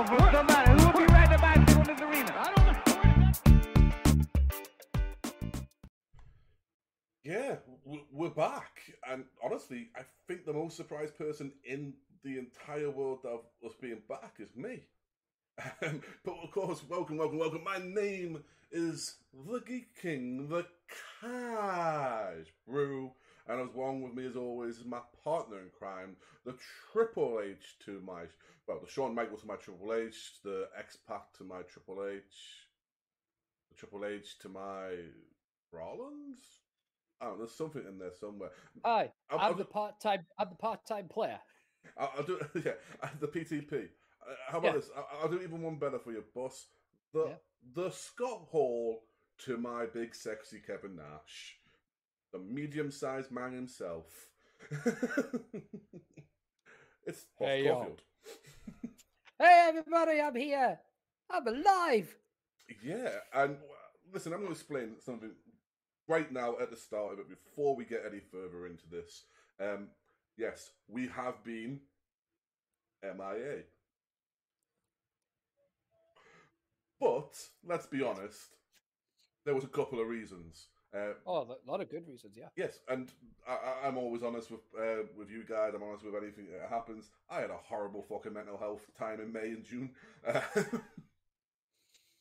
bicycle from somebody. Who will be riding a bicycle in this arena? I don't know. Yeah, we're back. And honestly, I think the most surprised person in the entire world of us being back is me. But of course, welcome. My name is the Geek King, the Cash Brew. And as along with me, as always, is my partner in crime, the Triple H to my, well, the Shawn Michaels to my Triple H, the X-Pac to my Triple H, the Triple H to my Rollins? Oh, there's something in there somewhere. Hi, I'm the part-time player. I'll do, yeah, the PTP. How about this? I'll do even one better for you, boss. The Scott Hall to my big sexy Kevin Nash. The medium-sized man himself. It's Boss Caulfield. Hey everybody, I'm here. I'm alive. Yeah, and listen, I'm going to explain something right now at the start of it before we get any further into this. Yes, we have been MIA. But, let's be honest, there was a couple of reasons. A lot of good reasons, yeah. Yes, and I'm always honest with you guys. I'm honest with anything that happens. I had a horrible fucking mental health time in May and June.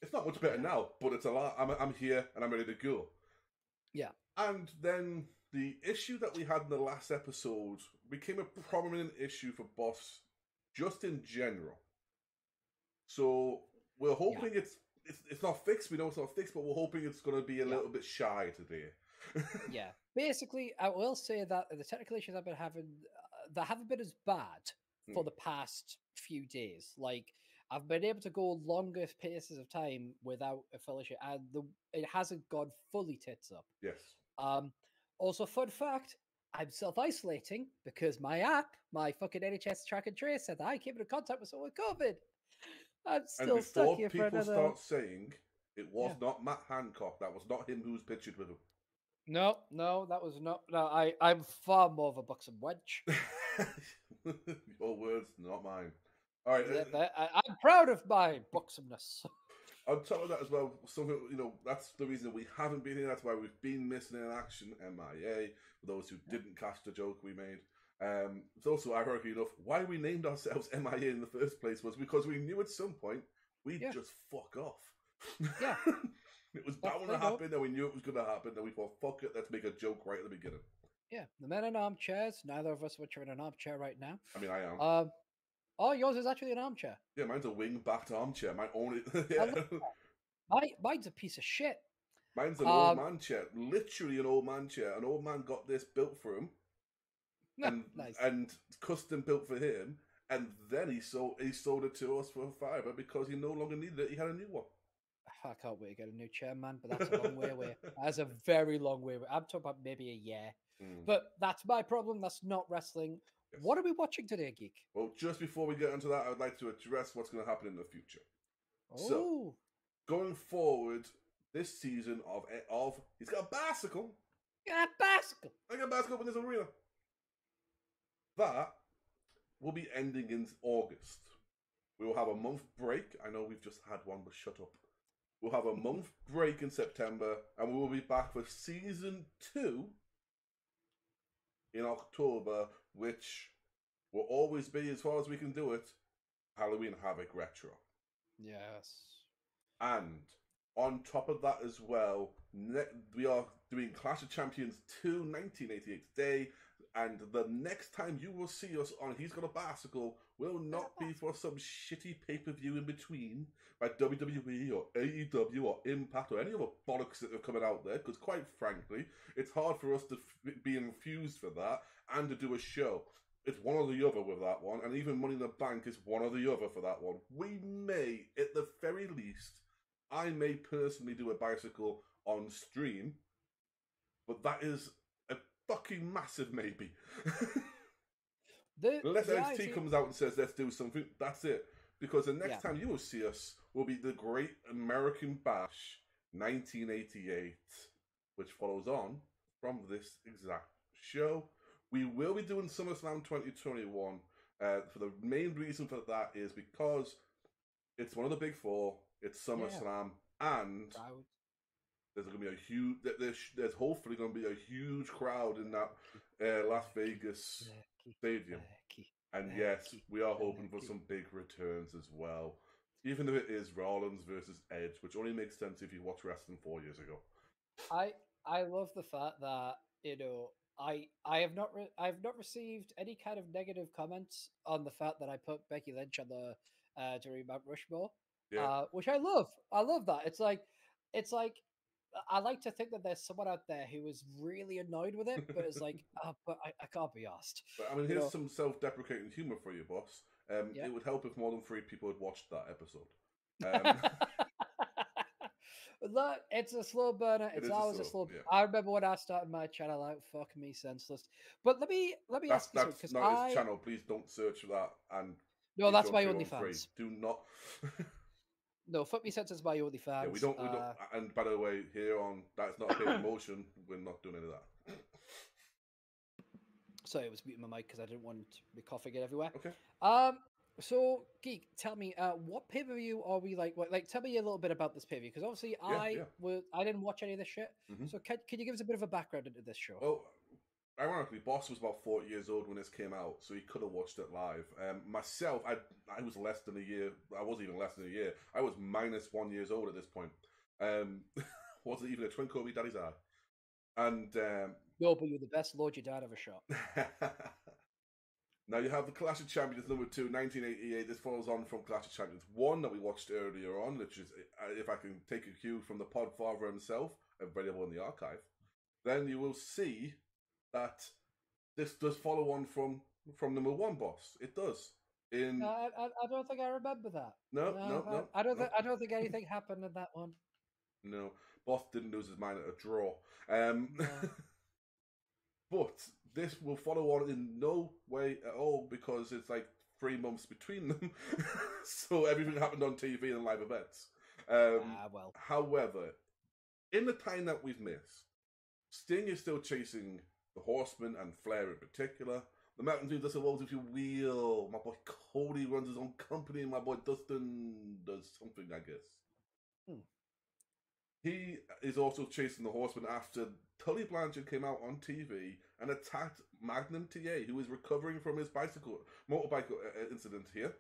It's not much better now, but it's a lot. I'm here and I'm ready to go. Yeah. And then the issue that we had in the last episode became a prominent issue for Boss just in general. So we're hoping it's not fixed. We know it's not fixed, but we're hoping it's going to be a little bit shy today. Yeah. Basically, I will say that the technical issues I've been having, they haven't been as bad for the past few days. Like, I've been able to go longer paces of time without a full issue, and it hasn't gone fully tits up. Yes. Also, fun fact, I'm self-isolating because my app, my fucking NHS track and trace, said that I came into contact with someone with COVID. I'm still stuck here for another... And before people start saying it was not Matt Hancock, that was not him who was pictured with him. No, that was not... No, I'm far more of a buxom wench. Your words, not mine. All right. Yeah, I'm proud of my buxomness. On top of that as well, something, that's the reason we haven't been here. That's why we've been missing in action, MIA, for those who didn't catch the joke we made. It's also, ironically enough, why we named ourselves MIA in the first place was because we knew at some point we'd just fuck off. Yeah. It was bound to happen, and we knew it was going to happen, and we thought, fuck it, let's make a joke right at the beginning. Yeah, the men in armchairs, neither of us which are in an armchair right now. I mean, I am. Oh, yours is actually an armchair. Yeah, mine's a wing-backed armchair. Mine only... Mine's a piece of shit. Mine's an old man chair. Literally an old man chair. An old man got this built for him. And custom built for him, and then he sold it to us for $5 because he no longer needed it. He had a new one. I can't wait to get a new chair, man, but that's a long way away. That's a very long way away. I'm talking about maybe a year. But that's my problem. That's not wrestling. Yes. What are we watching today, Geek? Well, just before we get into that, I would like to address what's going to happen in the future. Oh. So, going forward, this season of He's Got a Bicycle. You got a bicycle. I got a bicycle in this arena. That will be ending in August. We will have a month break. I know we've just had one, but shut up. We'll have a month break in September, and we will be back for season 2 in October, which will always be, as far as we can do it, Halloween Havoc Retro. Yes. And on top of that as well, we are doing Clash of Champions 2 1988 Day, and the next time you will see us on He's Got a Bicycle will not be for some shitty pay-per-view in between by WWE or AEW or Impact or any other bollocks that are coming out there, because quite frankly, it's hard for us to be infused for that and to do a show. It's one or the other with that one, and even Money in the Bank is one or the other for that one. We may, at the very least, I may personally do a bicycle on stream, but that is a fucking massive maybe. Unless NXT comes out and says, let's do something, that's it. Because the next time you will see us will be the Great American Bash 1988, which follows on from this exact show. We will be doing SummerSlam 2021. For the main reason for that is because It's one of the big four. It's SummerSlam, and Crowd. there's going to be a huge. There's hopefully going to be a huge crowd in that Las Vegas stadium. And yes, we are hoping for some big returns as well. Even if it is Rollins versus Edge, which only makes sense if you watched wrestling 4 years ago. I love the fact that, you know, I've not received any kind of negative comments on the fact that I put Becky Lynch on the during Mount Rushmore. Yeah. Which I love. I love that. It's like I like to think that there's someone out there who is really annoyed with it, but it's like, but I can't be asked. But I mean, here's some self-deprecating humor for you, boss. Yeah. It would help if more than 3 people had watched that episode. Look, it's a slow burner. It's always a slow. Yeah. I remember when I started my channel out, fuck me senseless. But let me ask you something, That's not his channel. Please don't search for that. And no, that's my OnlyFans. Do not. No, fuck me senseless is my OnlyFans. Yeah, we don't. And by the way, here on that's not a paid promotion. We're not doing any of that. Sorry, I was muting my mic because I didn't want to be coughing it everywhere. Okay. So Geek, tell me, what pay-per-view are we like? Tell me a little bit about this pay-per-view, because obviously I didn't watch any of this shit. Mm-hmm. So can you give us a bit of a background into this show? Well, ironically, Boss was about 40 years old when this came out, so he could have watched it live. Myself, I was less than a year. I wasn't even less than a year. I was -1 years old at this point. Wasn't even a twinkle in Daddy's eye. And no, but you're the best Lord your dad ever shot. Now you have the Clash of Champions number 2, 1988. This follows on from Clash of Champions 1 that we watched earlier on, which is, if I can take a cue from the Podfather himself, available in the archive. Then you will see that this does follow on from Number One Boss. It does. I don't think I remember that. No. I don't think anything happened in that one. No, Boss didn't lose his mind at a draw. But this will follow on in no way at all, because it's like 3 months between them. So everything happened on TV and live events. Well. However, in the time that we've missed, Sting is still chasing the Horsemen and Flair in particular. The Mountain Dew does a world if you will. My boy Cody runs his own company, and my boy Dustin does something, I guess. He is also chasing the Horsemen after Tully Blanchard came out on TV and attacked Magnum TA, who is recovering from his motorbike incident here,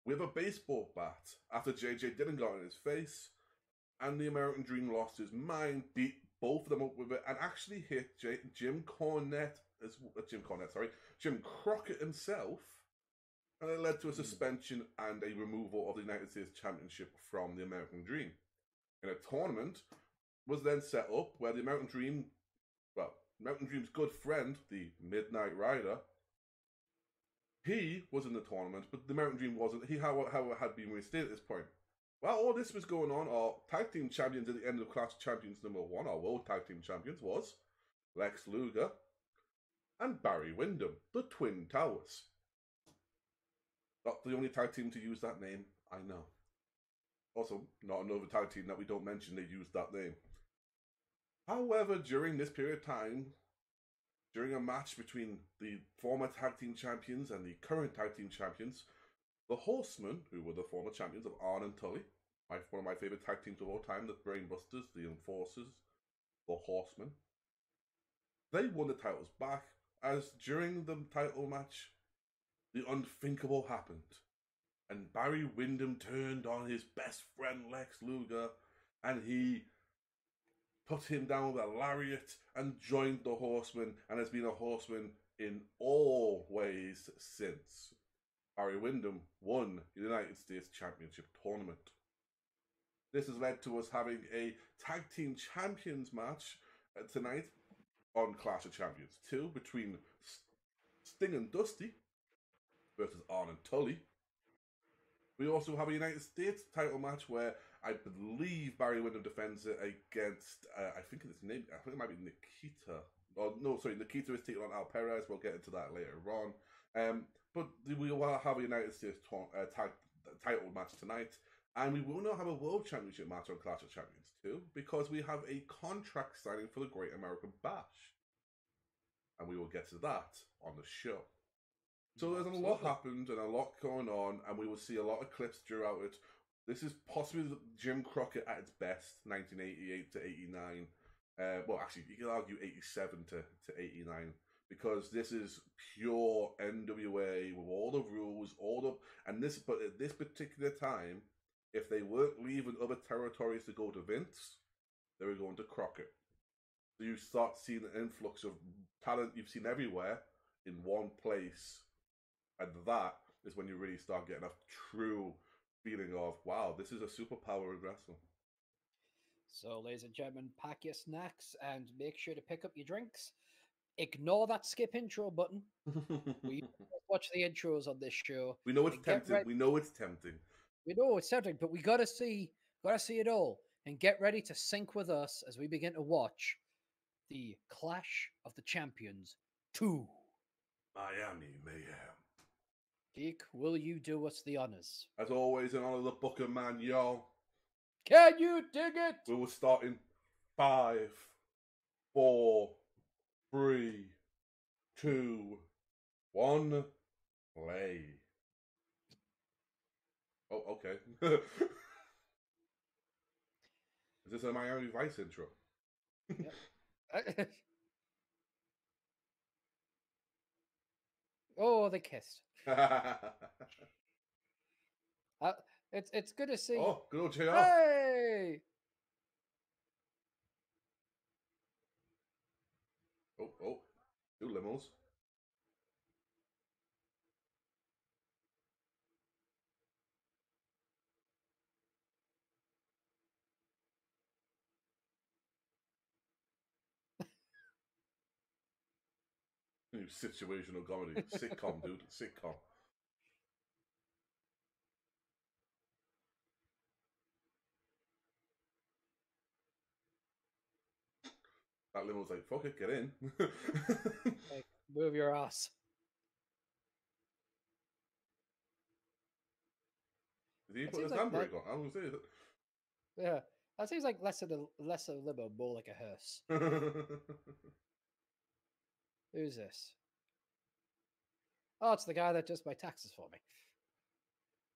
with a baseball bat after JJ Dillon got in his face, and the American Dream lost his mind, beat both of them up with it, and actually hit Jim Crockett himself, and it led to a suspension and a removal of the United States Championship from the American Dream. In a tournament was then set up where the Mountain Dream's good friend, the Midnight Rider, he was in the tournament, but the Mountain Dream wasn't. He, however, had been reinstated at this point. While all this was going on, our tag team champions at the end of Clash Champions number 1, our world tag team champions, was Lex Luger and Barry Windham, the Twin Towers. Not the only tag team to use that name, I know. Also, not another tag team that we don't mention, they used that name. However, during this period of time, during a match between the former tag team champions and the current tag team champions, the Horsemen, who were the former champions of Arn and Tully, one of my favorite tag teams of all time, the Brainbusters, the Enforcers, the Horsemen, they won the titles back, as during the title match, the unthinkable happened. And Barry Windham turned on his best friend Lex Luger, and he put him down with a lariat and joined the Horsemen, and has been a Horseman in all ways since. Barry Windham won the United States Championship tournament. This has led to us having a Tag Team Champions match tonight on Clash of Champions 2 between Sting and Dusty versus Arn and Tully. We also have a United States title match where I believe Barry Windham defends it against, I think it might be Nikita. Oh, no, sorry, Nikita is taking on Al Perez. We'll get into that later on. But we will have a United States title match tonight. And we will not have a World Championship match on Clash of Champions 2 because we have a contract signing for the Great American Bash. And we will get to that on the show. So there's a lot happened and a lot going on, and we will see a lot of clips throughout it This is possibly Jim Crockett at its best, 1988 to 89. Well, actually, you could argue 87 to 89, because this is pure NWA with all the rules, but at this particular time, if they weren't leaving other territories to go to Vince, they were going to Crockett. So you start seeing an influx of talent you've seen everywhere in one place, and that is when you really start getting a true feeling of, wow, this is a superpower in wrestling. So, ladies and gentlemen, pack your snacks and make sure to pick up your drinks. Ignore that skip intro button. We watch the intros on this show. We know it's tempting. We know it's tempting. We know it's tempting, but we gotta see it all and get ready to sync with us as we begin to watch the Clash of the Champions 2. Miami Mayhem. Geek, will you do us the honors? As always, in honor of the Booker man, y'all. Can you dig it? We will start in 5, 4, 3, 2, 1, play. Oh, okay. Is this a Miami Vice intro? Yep. Oh, they kissed. It's good to see. Oh, good old JR. Hey! Oh, 2 limos. New situational comedy. Sitcom, dude. Sitcom. That limo's like, fuck it, get in. Like, move your ass. Did he put his handbrake on? I was saying that. Yeah, that seems like less of a limo, more like a hearse. Who's this? Oh, it's the guy that does my taxes for me.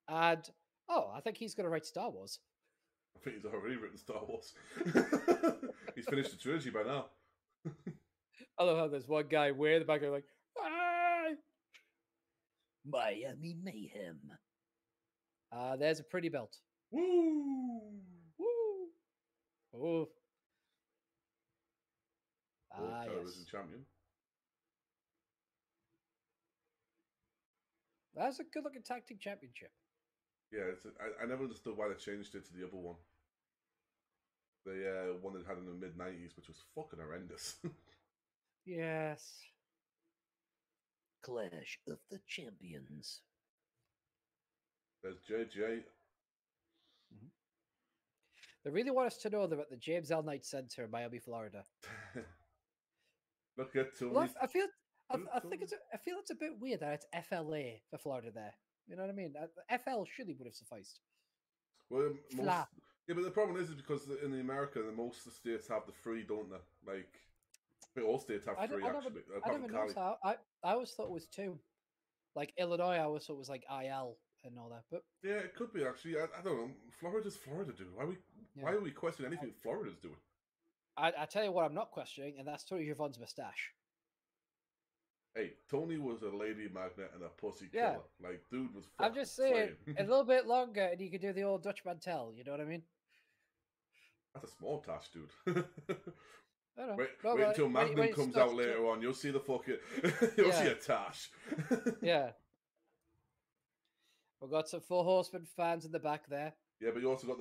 And I think he's going to write Star Wars. I think he's already written Star Wars. He's finished the trilogy by now. I love how there's one guy way in the back like, ah! Miami Mayhem. There's a pretty belt. Woo! Woo! Oh. Television Yes. champion. That's a good looking tag team championship. Yeah, I never understood why they changed it to the other one. The one that had in the mid-90s, which was fucking horrendous. Yes. Clash of the Champions. There's JJ. They really want us to know they're at the James L. Knight Center in Miami, Florida. Look at Tony. Well, I feel it's a bit weird that it's FLA for Florida there. You know what I mean? FL surely would have sufficed. Well, yeah, but the problem is because in America, most of the states have the free, don't they? Like, all states have free, actually. I never noticed that. I always thought it was 2. Like, Illinois, I always thought it was like IL and all that. But yeah, it could be, actually. I don't know. Florida's Florida, dude. Why are we questioning anything Florida's doing? I tell you what I'm not questioning, and that's Tony Schiavone's moustache. Hey, Tony was a lady magnet and a pussy killer. Yeah. Like, dude was I'm just saying, a little bit longer, and you could do the old Dutch Mantel. You know what I mean? That's a small tash, dude. I don't know. Wait until Magnum comes out later on. You'll see the fucking... You'll see a tash. Yeah. We've got some Four Horsemen fans in the back there. Yeah, but you also got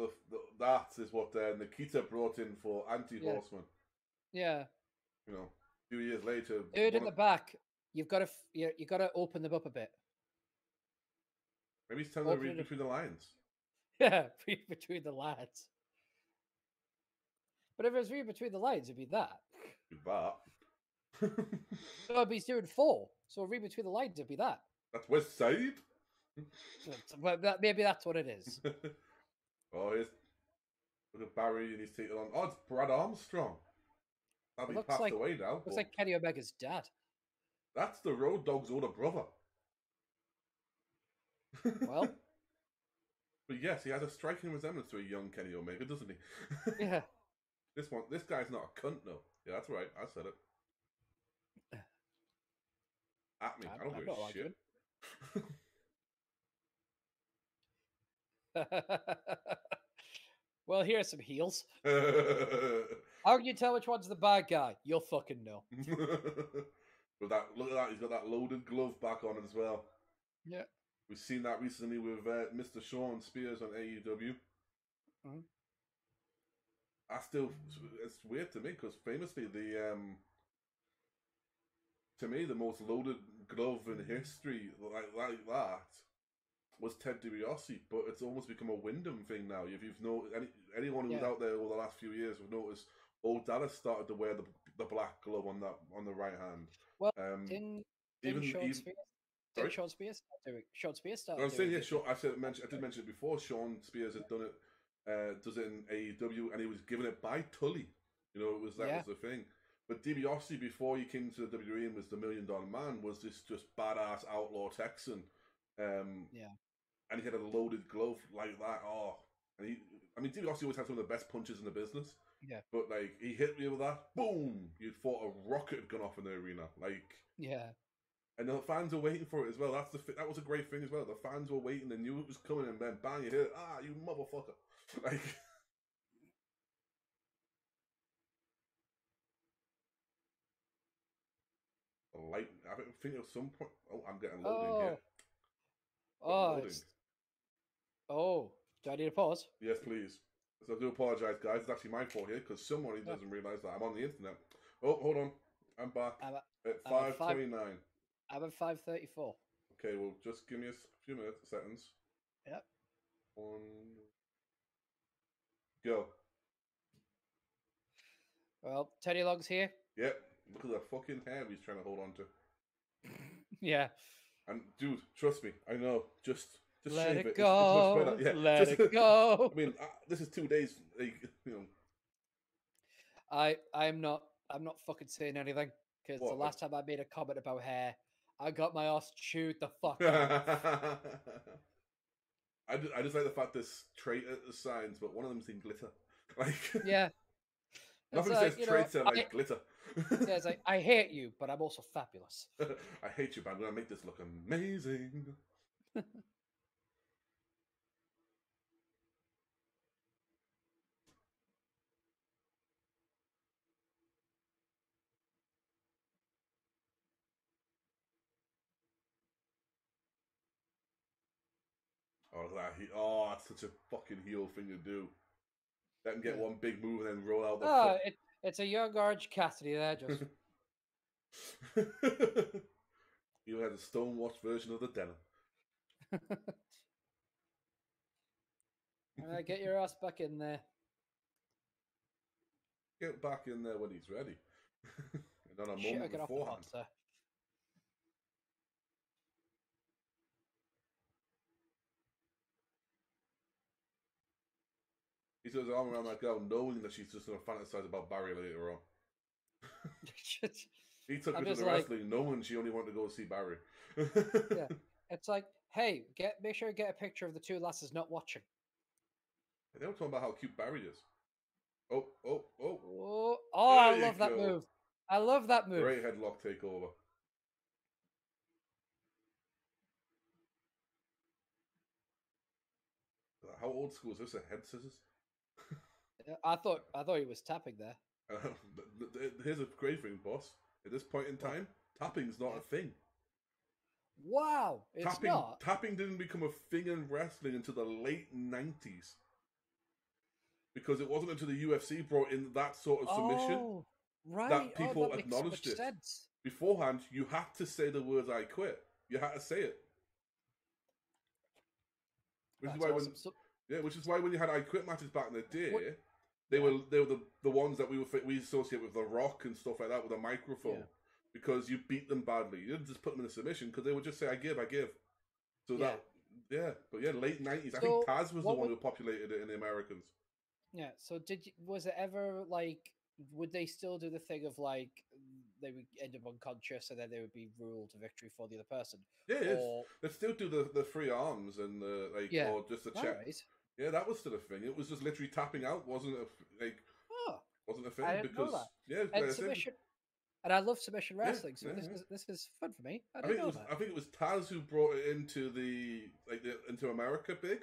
that is what Nikita brought in for anti-Horsemen. Yeah. You know, a few years later... Dude in the back, you've got to open them up a bit. Maybe he's telling them to read between the lines. Yeah, read between the lines. But if it was read between the lines, it'd be that. No, but he's doing 4. So read between the lines, it'd be that. That's West Side? But maybe that's what it is. Oh, here's... Look at Barry and he's taking on... Oh, it's Brad Armstrong. That'll be passed away now. Looks like Kenny Omega's dad. That's the Road Dogg's older brother. Well, But yes, he has a striking resemblance to a young Kenny Omega, doesn't he? Yeah. This guy's not a cunt, though. Yeah, that's right. I said it. At me. I don't give a shit. Well, here are some heels. How can you tell which one's the bad guy? You'll fucking know. But look at that, he's got that loaded glove back on it as well. Yeah. We've seen that recently with Mr. Sean Spears on AEW. Mm-hmm. It's weird to me because famously to me the most loaded glove in history like that was Ted DiBiase, but it's almost become a Wyndham thing now. If you've anyone who's out there over the last few years have noticed, Old Dallas started to wear the black glove on the right hand. Well, didn't Sean Spears started I was saying, doing it. I did mention it before. Sean Spears had done it, does it in AEW, and he was given it by Tully. You know, was the thing. But DiBiase, before he came to the WWE and was the $1 Million Man, was this just badass outlaw Texan. And he had a loaded glove like that. Oh, and DiBiase always had some of the best punches in the business. Yeah. But like, he hit me with that, boom! You'd thought a rocket had gone off in the arena. Like, yeah. And the fans are waiting for it as well. That was a great thing as well. The fans were waiting. They knew it was coming, and then bang, you hit it. Ah, you motherfucker! Like. I think at some point. Oh, I'm getting loading here. Do I need a pause? Yes, please. So I do apologise, guys. It's actually my fault here because somebody doesn't realise that I'm on the internet. Oh, hold on. I'm back at 5:29. I'm at 5:34. Okay, well, just give me a few seconds. Yep. Go. Well, Teddy Long's here. Yep. Look at the fucking hair he's trying to hold on to. Yeah. And dude, trust me, I know. Just let shave it go. It's much better. Yeah, let it go. I mean, this is 2 days. You know. I'm not fucking saying anything because the last time I made a comment about hair, I got my ass chewed the fuck out. I just like the fact there's trait signs, but one of them's in glitter. Like yeah. Nothing says traits are like glitter. It says like, I hate you, but I'm also fabulous. I hate you, but I'm gonna make this look amazing. That's such a fucking heel thing to do. Let him get one big move and then roll out the it's a young Orange Cassidy there, just. You had a stonewashed version of the denim. Get your ass back in there. Get back in there when he's ready. And on a moment beforehand. He throws his arm around that girl, knowing that she's just going to fantasize about Barry later on. He took her to the wrestling, knowing she only wanted to go see Barry. Yeah, it's like, hey, make sure you get a picture of the two lasses not watching. They were talking about how cute Barry is. Oh! I love that move. I love that move. Great headlock takeover. How old school is this? A head scissors? I thought he was tapping there. Here's a great thing, boss. At this point in time, tapping's not a thing. Wow, it's not. Tapping didn't become a thing in wrestling until the late 90s. Because it wasn't until the UFC brought in that sort of submission that people acknowledged it. Sense. Beforehand, you had to say the words "I quit." You had to say it. Which is why when you had "I quit" matches back in the day, they were the ones that we associate with The Rock and stuff like that with a microphone, because you beat them badly. You didn't just put them in a submission because they would just say "I give." So late 90s. I think Taz was the one who populated it in the Americans. Yeah. So was it ever like? Would they still do the thing of like they would end up unconscious, and then they would be ruled to victory for the other person. Yeah, Or they still do the three arms and the yeah, or just the check. right. Yeah, that was still a thing. It was just literally tapping out, wasn't wasn't a thing I didn't know because that. yeah, And submission, and I love submission wrestling, so yeah, this is fun for me. I I didn't think know it was that. I think it was Taz who brought it into into America big.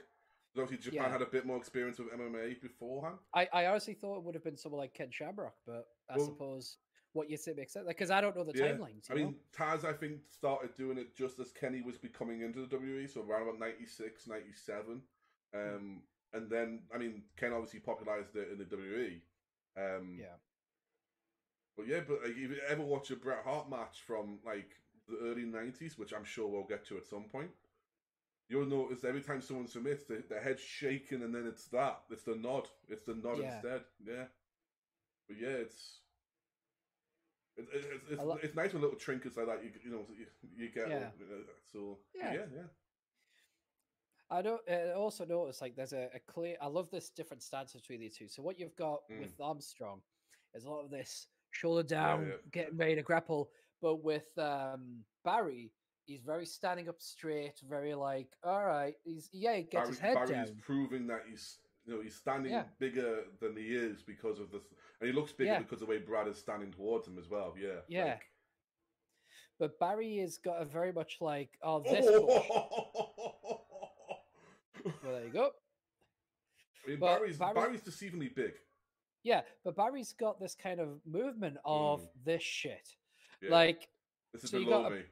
Because obviously Japan had a bit more experience with MMA beforehand. I honestly thought it would have been someone like Ken Shamrock, but I suppose what you say makes sense. Because I don't know the timelines. I mean, Taz, I think, started doing it just as Kenny was becoming into the WWE, so around about 96, 97. And then, I mean, Ken obviously popularized it in the WWE. But yeah, but like, if you ever watch a Bret Hart match from like the early 90s, which I'm sure we'll get to at some point, you'll notice every time someone submits, the head's shaking, and then it's the nod. It's the nod instead. Yeah. But yeah, it's nice with little trinkets like that. You get. Yeah. So yeah. yeah. I don't. Also notice like there's a clear. I love this different stance between the two. So what you've got with Armstrong is a lot of this shoulder down, getting ready to grapple, but with Barry, he's very standing up straight, very like, all right, he gets his head down. Barry's proving that he's standing bigger than he is because of this, and he looks bigger because of the way Brad is standing towards him as well. Yeah, yeah. But Barry has got a very much like, this bullshit. Well, there you go. I mean, Barry's deceivingly big. Yeah, but Barry's got this kind of movement of this shit. Yeah. Like, this is below me.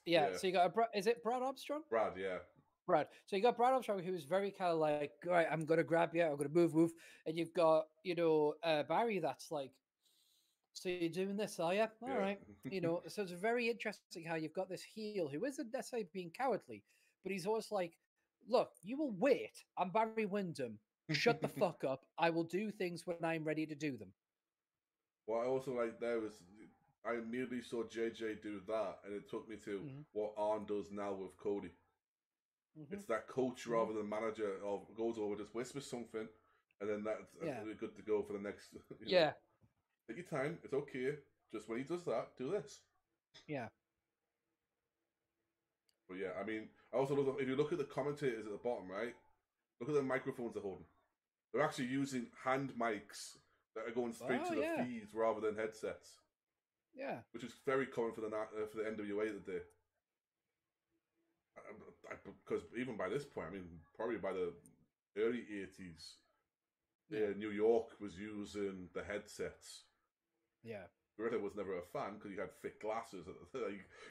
So you got is it Brad Armstrong? Brad, yeah. Brad. So you got Brad Armstrong, who's very kind of like, all right, I'm gonna grab you, I'm gonna move, and you've got Barry that's like, so you're doing this, are you? All right, So it's very interesting how you've got this heel who isn't necessarily being cowardly, but he's always like, look, you will wait. I'm Barry Windham. Shut the fuck up. I will do things when I'm ready to do them. What I also like there was I immediately saw JJ do that, and it took me to what Arn does now with Cody. It's that coach rather than manager of goes over, just whispers something, and then that's good to go for the next. Take your time. It's okay. Just when he does that, do this. Yeah. But yeah, I mean, I also love if you look at the commentators at the bottom, right? Look at the microphones they're holding. They're actually using hand mics that are going straight to the feeds rather than headsets. Yeah, which is very common for the NWA today. Because even by this point, I mean, probably by the early 80s, New York was using the headsets. Yeah. Gorilla was never a fan because he had thick glasses.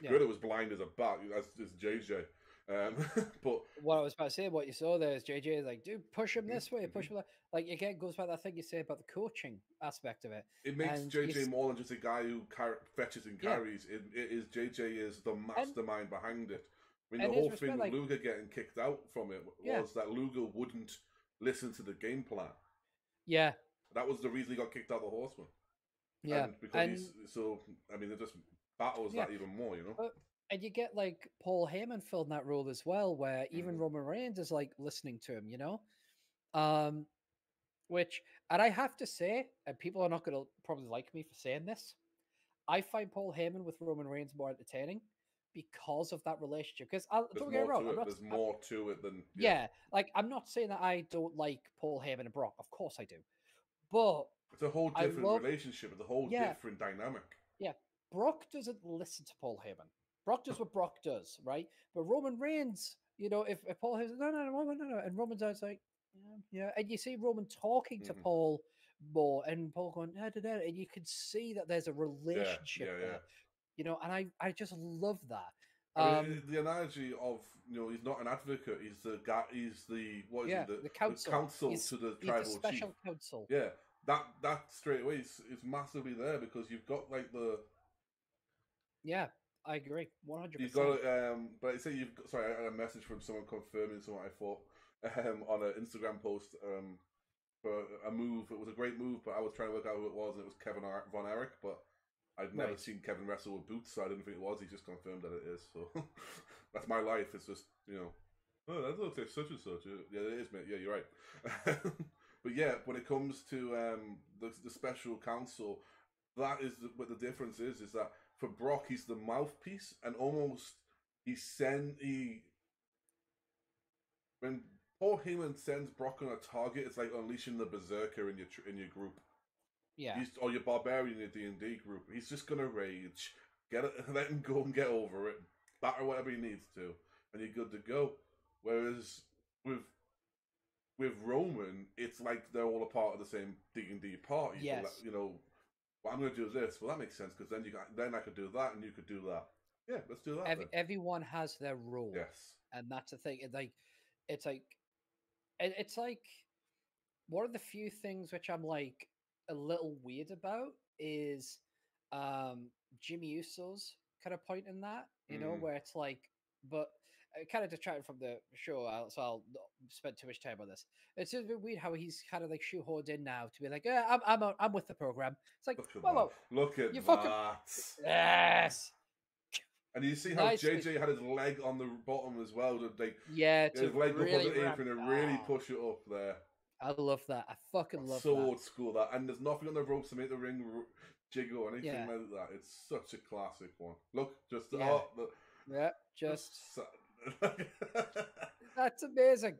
Gorilla was blind as a bat, as JJ. But what I was about to say, what you saw there is JJ is like, dude, push him this way, push him that. Like, again, goes back to that thing you say about the coaching aspect of it. It makes JJ more than just a guy who fetches and carries. It is JJ is the mastermind behind it. I mean, the whole thing with Luger getting kicked out from it was that Luger wouldn't listen to the game plan. Yeah. That was the reason he got kicked out of the Horsemen. Yeah. And because I mean, it just battles that even more, And you get like Paul Heyman filled that role as well, where even Roman Reigns is like listening to him, which, and I have to say, and people are not going to probably like me for saying this, I find Paul Heyman with Roman Reigns more entertaining because of that relationship. Because don't get me wrong, there's more to it than like I'm not saying that I don't like Paul Heyman and Brock. Of course I do, but it's a whole different relationship. It's a whole different dynamic. Yeah, Brock doesn't listen to Paul Heyman. Brock does what Brock does, right? But Roman Reigns, if Paul Heyman, no, and Roman's like, and you see Roman talking to Paul more, and Paul going, and you can see that there's a relationship there, and I just love that. I mean, the analogy of he's not an advocate; he's the guy. He's the the counsel. The counsel to the tribal the special chief. Counsel. Yeah, that straight away is massively there because you've got like the. Yeah, I agree, 100%. You've got, but I say you've got. Sorry, I had a message from someone confirming something I thought on an Instagram post for a move. It was a great move, but I was trying to work out who it was, and it was Kevin Von Erich, but I'd never seen Kevin wrestle with boots, so I didn't think it was. He just confirmed that it is. So that's my life. It's just oh, that looks like such and such. Yeah, it is, mate. Yeah, you're right. But yeah, when it comes to the special counsel, that is what the difference is that for Brock, he's the mouthpiece, and almost when Paul Heyman sends Brock on a target, it's like unleashing the berserker in your group. Yeah. Or your barbarian in your D&D group. He's just gonna rage, let him go and get over it, batter whatever he needs to, and you're good to go. Whereas with Roman, it's like they're all a part of the same D&D party. Yes. So, you know, well, I'm going to do this. Well, that makes sense because then I could do that and you could do that. Yeah, let's do that. Everyone has their role. Yes, and that's the thing. It's like one of the few things which I'm like a little weird about is Jimmy Uso's kind of point in that, you know, where it's like, but kind of detracting from the show, so I'll not spend too much time on this. It's just a bit weird how he's kind of like shoehorned in now to be like, yeah, I'm with the program. It's like, look at you that. Yes. And you see how JJ had his leg on the bottom as well, to like, his leg really up on the apron and really push it up there. I love that. I fucking love that. So old school that, and there's nothing on the ropes to make the ring jiggle or anything like that. It's such a classic one. Look, just that's amazing.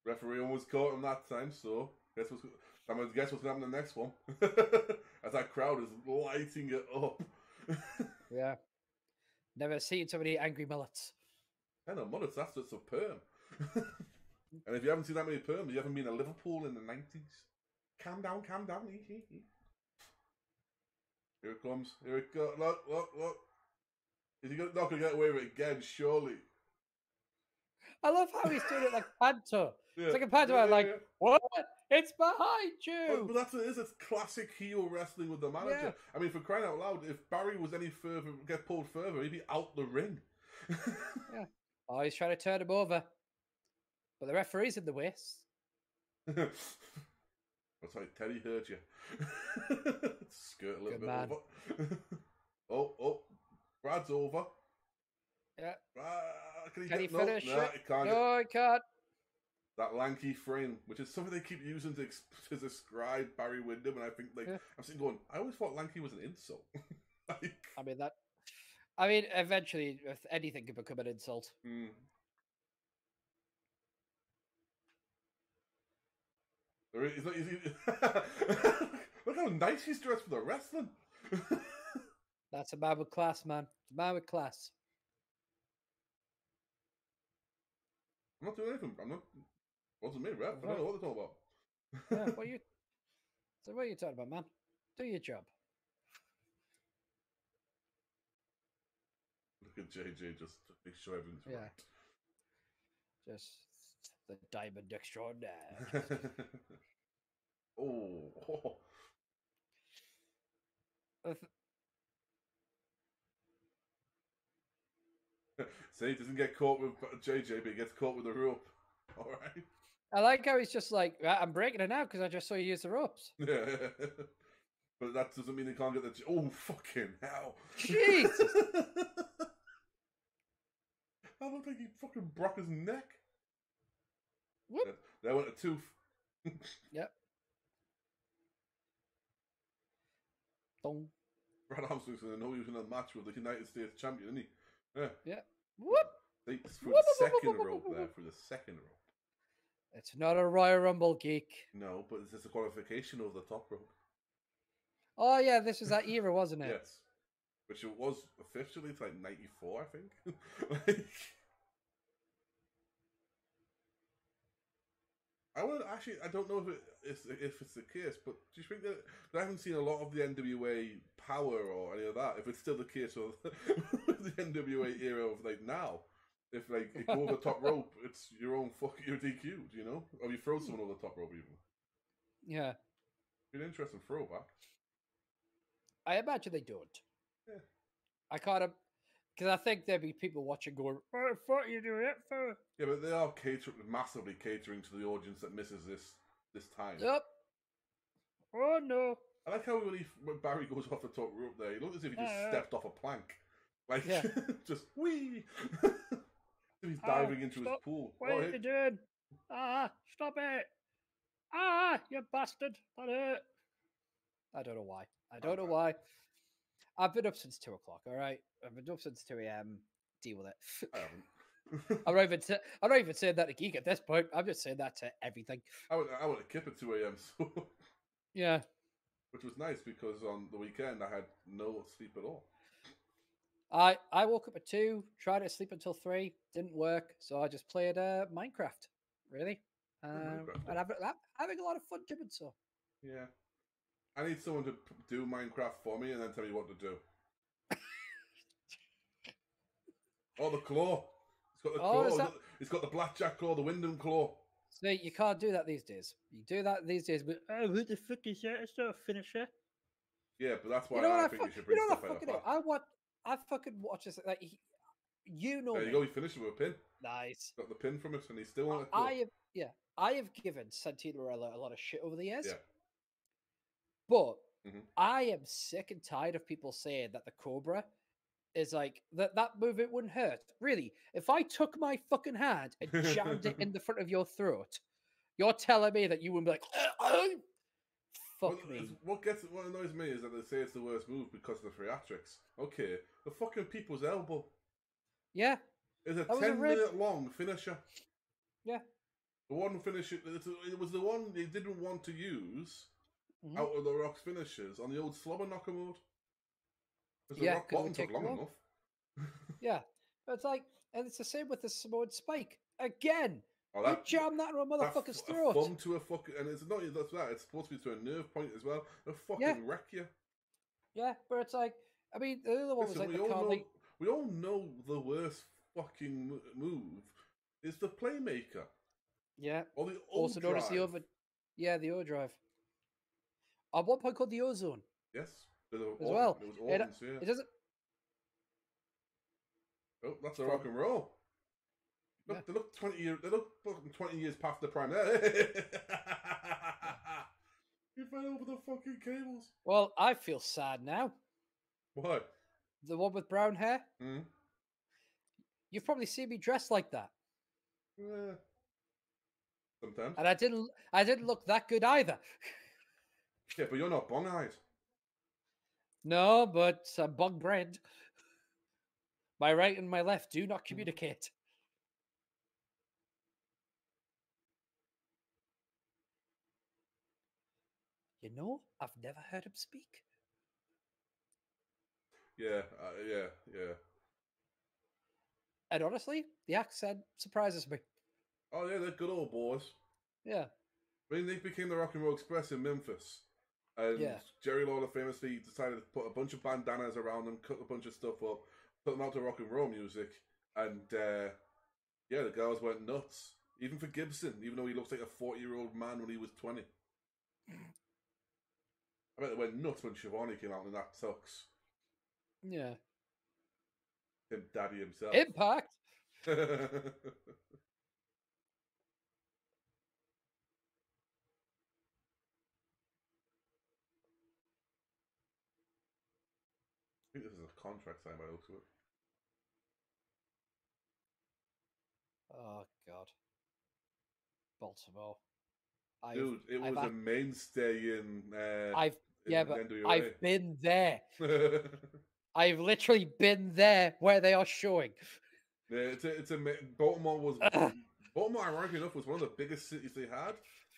Referee almost caught him that time, so guess what's going to happen in the next one? As that crowd is lighting it up. Yeah. Never seen so many angry mullets. I know, mullets, that's just a perm. And if you haven't seen that many perms, you haven't been to Liverpool in the 90s. Calm down. Here it comes. Here it goes. Look. Is he not going to get away with it again, surely? I love how he's doing it like panto. Yeah. It's like a panto, what? It's behind you! But that's what it is. It's classic heel wrestling with the manager. Yeah. I mean, for crying out loud, if Barry was any further, get pulled further, he'd be out the ring. Yeah. Oh, he's trying to turn him over. But the referee's in the way. That's right, Teddy heard you. Skirt a little bit over. Oh, Brad's over. Yeah. Can he finish it? Nah, he can't. No, he can't. That lanky frame, which is something they keep using to describe Barry Windham, and I think I'm sitting going, I always thought lanky was an insult. Eventually, if anything can become an insult. He's not easy. Look how nice he's dressed for the wrestling. That's a man with class, man. A man with class. I'm not doing anything. Wasn't me, ref. I don't know what they're talking about. Yeah, what are you talking about, man? Do your job. Look at JJ just to make sure everything's right. Just the diamond extraordinaire. Oh. See, he doesn't get caught with JJ, but he gets caught with the rope. All right. I like how he's just like, I'm breaking it now because I just saw you use the ropes. Yeah. But that doesn't mean he can't get the... Oh, fucking hell. Jesus. That looked like he fucking broke his neck. Whoop. There went a tooth. Yep. Dong. Brad Armstrong's going to know he was in a match with the United States champion, isn't he? Yeah. Yeah. Whoop. Through the second rope there. Through the second rope. It's not a Royal Rumble, geek. No, but it's just a qualification over the top rope. Oh, yeah, this was that era, wasn't it? Yes. Which it was officially, it's like 94, I think. I don't know if it's the case, but do you think that I haven't seen a lot of the NWA power or any of that? If it's still the case of the NWA era of like now, if like you go over the top rope, it's your own you're DQ'd, you know, or you throw someone over the top rope even. Yeah, be an interesting throwback. I imagine they don't. Yeah, I can't. Because I think there'd be people watching going, what the fuck are you doing it for? Yeah, but they are massively catering to the audience that misses this time. Yep. Oh, no. I like how when Barry goes off the top rope there, he looks as if he just stepped off a plank. Like, just, whee! He's diving into his pool. What are you doing? Stop it! You bastard! That hurt! I don't know why. I don't know why. I've been up since 2 o'clock. All right, I've been up since 2 a.m. Deal with it. I haven't. I'm not even saying that to Geek at this point. I'm just saying that to everything. I went to Kip at 2 a.m. So Yeah. which was nice because on the weekend I had no sleep at all. I woke up at 2, tried to sleep until 3, didn't work, so I just played Minecraft. Really, Minecraft, and having a lot of fun doing so. Yeah, I need someone to do Minecraft for me and then tell me what to do. Oh, the claw! It's got the claw. It's got the blackjack claw, the Wyndham claw. So you can't do that these days. You do that these days, but oh, who the fuck is that? It's not a finisher. Yeah, but that's why I think you should bring stuff out of that. I fucking watch this. Like, you know, there you go. He finished with a pin. Nice. Got the pin from it, and he's still on it. I have given Santino a lot of shit over the years. Yeah. But I am sick and tired of people saying that the Cobra is like that move. It wouldn't hurt. Really, if I took my fucking hand and jammed it in the front of your throat, you're telling me that you wouldn't be like, fuck me. What annoys me is that they say it's the worst move because of the theatrics. Okay, the fucking people's elbow. Yeah. It's a 10-minute long finisher. Yeah. The one finisher, it was the one they didn't want to use out of the Rock's finishers on the old slobber knocker mode. Because the Rock bottom took long enough. Yeah. But it's like, and it's the same with the Samoan spike. Again, you jam that in a motherfucker's throat. Thumb to a fucking, and it's not that's that. It's supposed to be to a nerve point as well. They'll fucking wreck you. Yeah, but it's like, I mean, the other one was like we all know the worst fucking move is the playmaker. Yeah. Or the also known as the over. Yeah, the overdrive. At one point called the ozone. Yes. As well. It was Orton's, yeah. It doesn't. Oh, that's a rock and roll. Look, they look 20 years. They look 20 years past the prime. He fell over the fucking cables. Well, I feel sad now. What? The one with brown hair. Mm. You've probably seen me dressed like that. Yeah. Sometimes. And I didn't look that good either. Yeah, but you're not bong-eyed. No, but I'm bong-brained. My right and my left do not communicate. You know, I've never heard him speak. Yeah. And honestly, the accent surprises me. Oh, yeah, they're good old boys. Yeah. I mean, they became the Rock and Roll Express in Memphis. And Jerry Lawler famously decided to put a bunch of bandanas around them, cut a bunch of stuff up, put them out to rock and roll music. And, the girls went nuts. Even for Gibson, even though he looks like a 40-year-old man when he was 20. I bet they went nuts when Shivani came out in that tux. Yeah. Him, Daddy himself. Impact! I think this is a contract sign by the looks of it. Oh, God. Baltimore. Dude, it was a mainstay in I've NWA. been there. I've literally been there where they are showing. Yeah, Baltimore, ironically enough, was one of the biggest cities they had,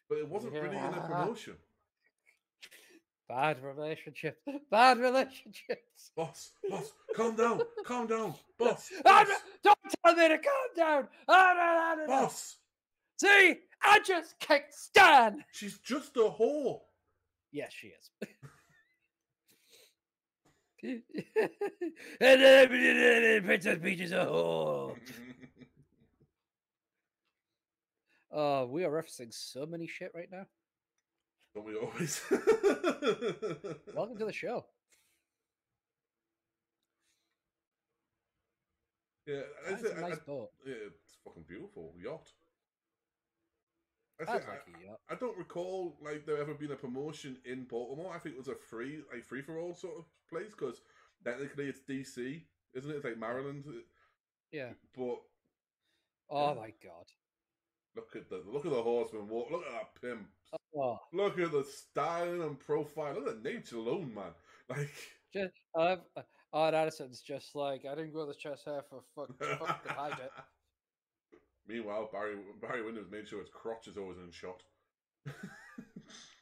but it wasn't really in a promotion. Bad relationships. Boss, calm down, boss. Don't tell me to calm down. Boss. See, I just can't stand. She's just a whore. Yes, she is. And then Princess Peach is a whore. We are referencing so many shit right now. Don't we always? Welcome to the show. Yeah, it's a nice boat. Yeah, it's fucking beautiful yacht. I don't recall like there ever been a promotion in Baltimore. I think it was a free for all sort of place because technically it's DC, isn't it? It's like Maryland. Yeah. But oh my God. Look at the Horsemen walk. Look at that pimp. Oh. Look at the styling and profile. Look at Nature alone, man. Like, Just, Addison's just like, I didn't grow the chest hair for fuck to hide it. Meanwhile, Barry Windham's made sure his crotch is always in shot.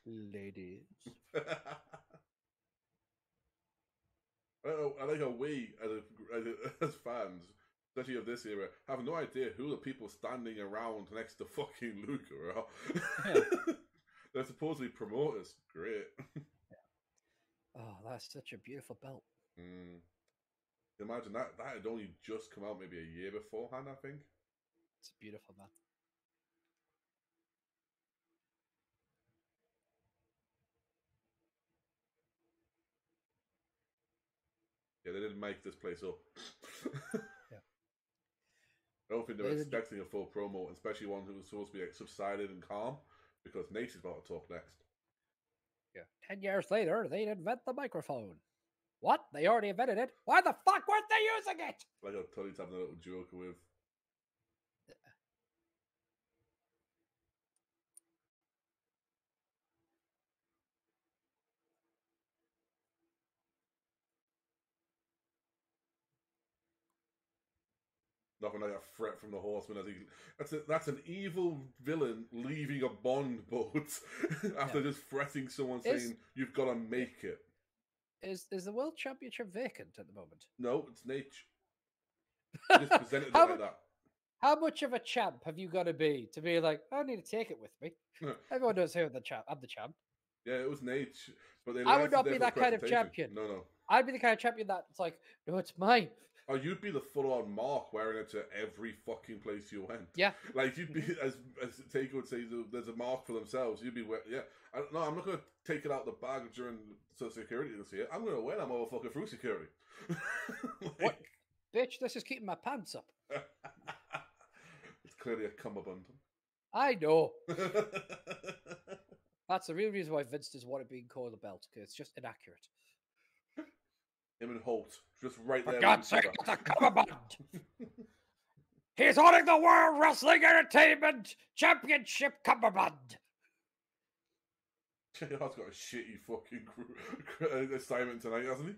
Ladies. I like how we, as fans, especially of this era, have no idea who the people standing around next to fucking Luger are. Yeah. They're supposedly promoters. Great. Oh, that's such a beautiful belt. Imagine that had only just come out maybe a year beforehand, I think. It's beautiful, man. Yeah, they didn't make this place up. Yeah. I don't think they were expecting a full promo, especially one who was supposed to be subsided and calm, because Nate is about to talk next. Yeah. 10 years later, they'd invent the microphone. What? They already invented it? Why the fuck weren't they using it? Like how Tully's having a little joke with. Nothing like a threat from the Horsemen. That's an evil villain leaving a Bond boat after just threatening someone, saying you've got to make it. Is the World Championship vacant at the moment? No, it's Nate. Just presented it like that. How much of a champ have you got to be like, I need to take it with me? Everyone knows who I'm the champ. Yeah, it was Nate, but I would not be that kind of champion. No. I'd be the kind of champion that's like, no, it's mine. Oh, you'd be the full-on Mark wearing it to every fucking place you went. Yeah. Like, you'd be, as Taker would say, there's a mark for themselves. You'd be, no, I'm not going to take it out the bag during security this year. I'm going to wear that motherfucker through security. What? Bitch, this is keeping my pants up. It's clearly a cummerbund. I know. That's the real reason why Vince doesn't want it being called a belt, because it's just inaccurate. Him and Holt, just right there. For God's sake, it's a cummerbund! He's holding the World Wrestling Entertainment Championship cummerbund! JR's got a shitty fucking assignment tonight, hasn't he?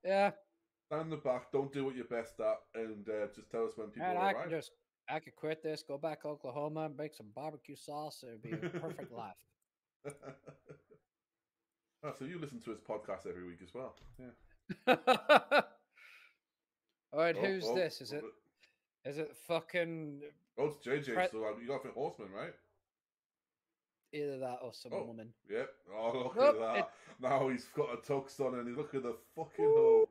Yeah. Stand in the back, don't do what you're best at, and just tell us when people arrive. I could quit this, go back to Oklahoma, and make some barbecue sauce. It would be a perfect laugh. Oh, so you listen to his podcast every week as well. Yeah. All right, who's this? Is it fucking... Oh, it's JJ, so you got to think Horseman, right? Either that or some woman. Yep. Oh, look at that. Now he's got a tux on and look at the fucking hole.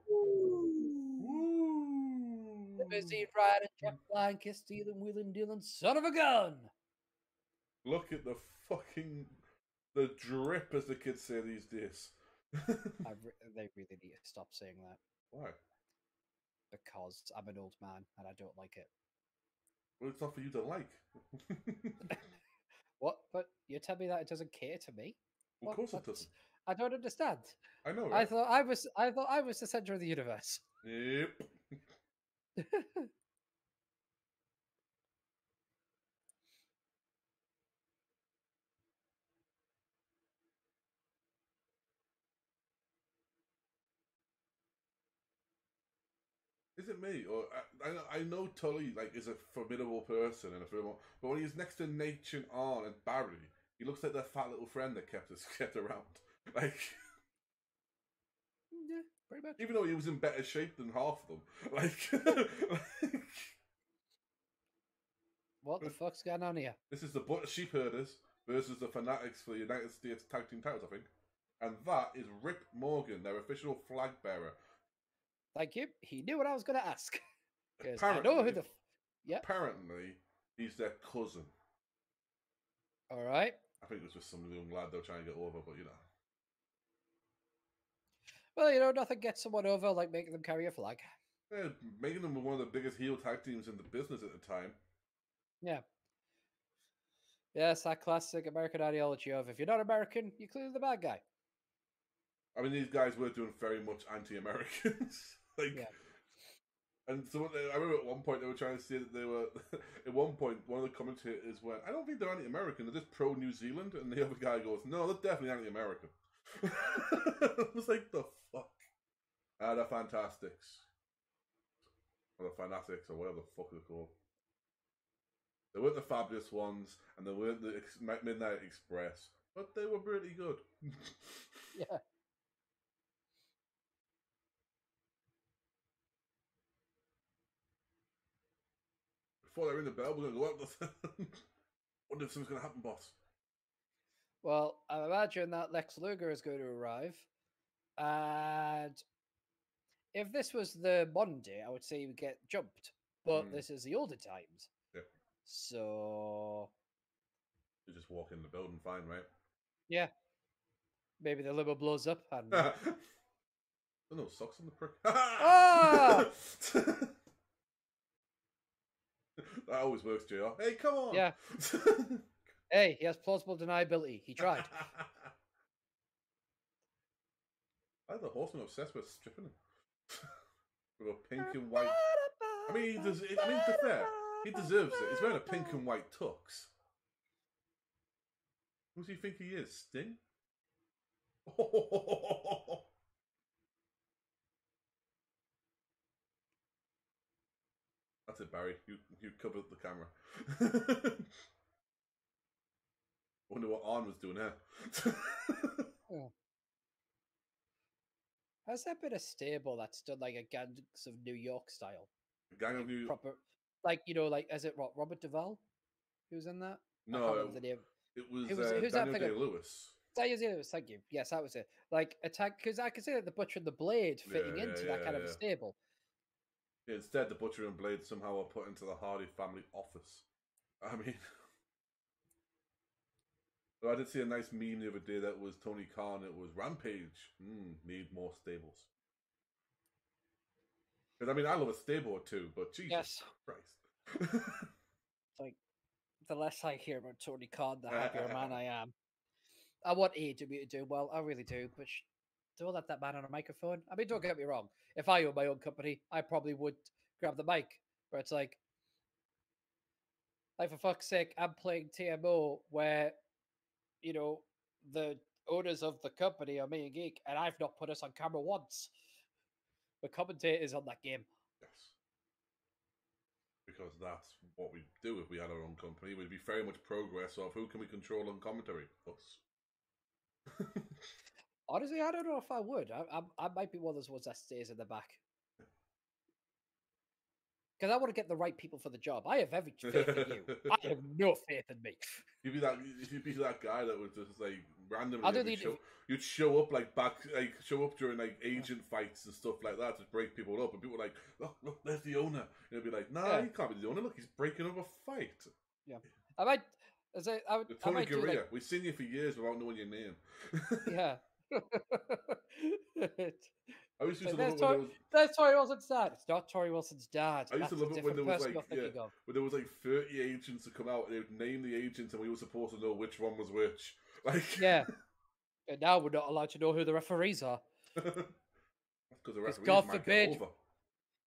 Woo! Limousine riding, jet flying, kiss stealing, wheeling, dealing, son of a gun! Look at the fucking... The drip, as the kids say these days. They really need to stop saying that. Why? Because I'm an old man and I don't like it. Well, it's not for you to like. What? But you tell me that it doesn't cater to me? Of course it doesn't. I don't understand. I know, right? I thought I was the center of the universe. Yep. Is it me? Or I know Tully is a formidable person in a film, but when he's next to Nate and Arn and Barry, he looks like their fat little friend that kept around. Like, yeah, pretty much. Even though he was in better shape than half of them, What the fuck's going on here? This is the Sheep Herders versus the Fanatics for the United States Tag Team titles, I think, and that is Rip Morgan, their official flag bearer. Thank you. He knew what I was going to ask. I know who the... Apparently, he's their cousin. All right. I think it was just some young lad they're trying to get over, but Well, nothing gets someone over like making them carry a flag. Yeah, making them one of the biggest heel tag teams in the business at the time. Yeah. Yes, that classic American ideology of if you're not American, you're clearly the bad guy. I mean, these guys were doing very much anti-Americans. And so I remember at one point they were trying to say that they were. At one point, one of the commentators went, "I don't think they're anti-American. They're just pro-New Zealand." And the other guy goes, "No, they're definitely anti-American." I was like, the fuck? The Fantastics. Or the Fanatics, or whatever the fuck they're called. They weren't the Fabulous Ones, and they weren't the Midnight Express, but they were pretty good. Yeah. Before they ring the bell, we're going to go out. Wonder if something's going to happen, boss. Well, I imagine that Lex Luger is going to arrive. And if this was the Monday, I would say we get jumped. But this is the older times. Yeah. So... You just walk in the building fine, right? Yeah. Maybe the limo blows up. I don't know. No socks on the prick. Ah! That always works, JR. Hey, come on! Yeah. Hey, he has plausible deniability. He tried. I had the Horseman obsessed with stripping him. With a pink and white... I mean, to be fair, he deserves it. He's wearing a pink and white tux. Who does he think he is? Sting? That's it, Barry. You covered the camera. Wonder what Arn was doing here. Oh. Has there been a stable that's done like a Gangs of New York style? Gang of New York. Proper, like, you know, like, is it what, Robert Duvall? Who's in that? I can't No, remember the name. it was who's Daniel that Day-Lewis. Daniel Day-Lewis, thank you. Yes, that was it. Like, attack, because I could say that the Butcher and the Blade fitting into that kind of a stable. Yeah, instead, the Butcher and Blade somehow are put into the Hardy family office. I mean... So I did see a nice meme the other day that was Tony Khan. It was Rampage. Need more stables. Because I mean, I love a stable or two, but Jesus Christ. Like, the less I hear about Tony Khan, the happier man I am. I want AEW to do well. I really do, but don't let that man on a microphone. I mean, don't get me wrong. If I owned my own company, I probably would grab the mic. Where it's like for fuck's sake, I'm playing TMO where, you know, the owners of the company are me and Geek, and I've not put us on camera once. The commentators on that game. Yes. Because that's what we'd do if we had our own company. We'd be very much progress of who can we control on commentary? Us. Honestly, I don't know if I would. I might be one of those ones that stays in the back. Because I want to get the right people for the job. I have every faith in you. I have no faith in me. You'd be that guy that would just like randomly you'd show up show up during like agent fights and stuff like that to break people up, and people are like, look, there's the owner. And you'd be like, he can't be the owner. Look, he's breaking up a fight. Yeah, I might. Tony Gurria. We've seen you for years without knowing your name. Yeah. I used to love it when that's Tori Wilson's dad. It's not Tori Wilson's dad. I used to love it when there was like when there was like 30 agents to come out and they would name the agents and we were supposed to know which one was which. Like and now we're not allowed to know who the referees are. That's because the referees God might forbid. get over.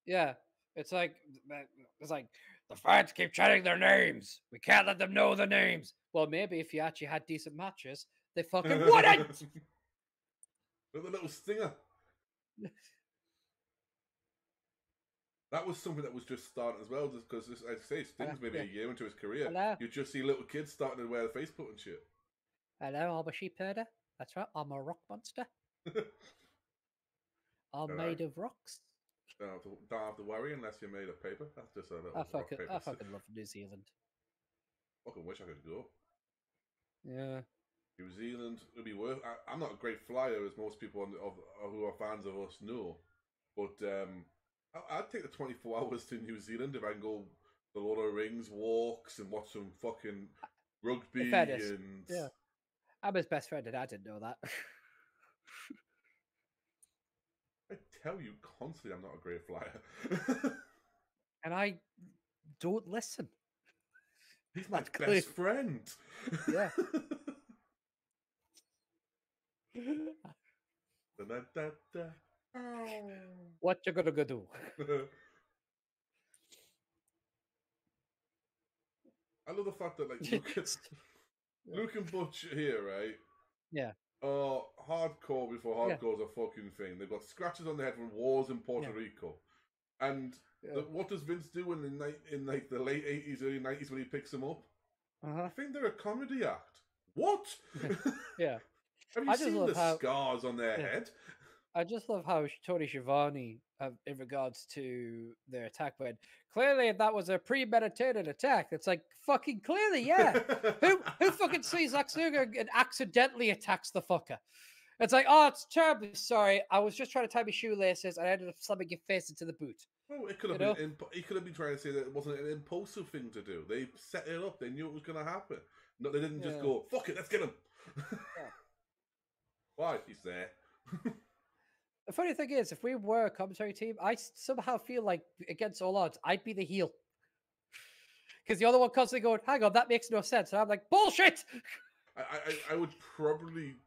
Yeah, it's like the fans keep chanting their names. We can't let them know the names. Well, maybe if you actually had decent matches, they fucking wouldn't. With a little stinger. That was something that was just starting as well, just because, I say, Sting's maybe a year into his career. Hello. You just see little kids starting to wear the face and shit. Hello, I'm a sheep herder. That's right, I'm a rock monster. I'm made of rocks. Don't have to worry unless you're made of paper. That's just a little I fucking love New Zealand. Fucking wish I could go. Yeah. New Zealand would be worth. I'm not a great flyer, as most people who are fans of us know, but I'd take the 24 hours to New Zealand if I can go the Lord of the Rings walks and watch some fucking rugby and. Yeah, I'm his best friend, and I didn't know that. I tell you constantly, I'm not a great flyer, and I don't listen. He's my best friend. Yeah. What you gonna go do? I love the fact that like Luke and Butch here, right? Yeah. Hardcore before hardcore is a fucking thing. They've got scratches on their head from wars in Puerto Rico. And what does Vince do in the late 80s, early 90s when he picks them up? I think they're a comedy act. What? Yeah. Have you seen the scars on their head? I just love how Tony Schiavone, in regards to their attack, went, clearly that was a premeditated attack. It's like, fucking clearly, yeah. who fucking sees Lex Luger and accidentally attacks the fucker? It's like, oh, it's terribly sorry. I was just trying to tie my shoelaces and I ended up slamming your face into the boot. Well, it could have been. He could have been trying to say that it wasn't an impulsive thing to do. They set it up. They knew it was going to happen. No, they didn't just go, fuck it, let's get him. Why? He's there. The funny thing is, if we were a commentary team, I somehow feel like, against all odds, I'd be the heel. Because the other one constantly going, hang on, that makes no sense. And I'm like, bullshit! I would probably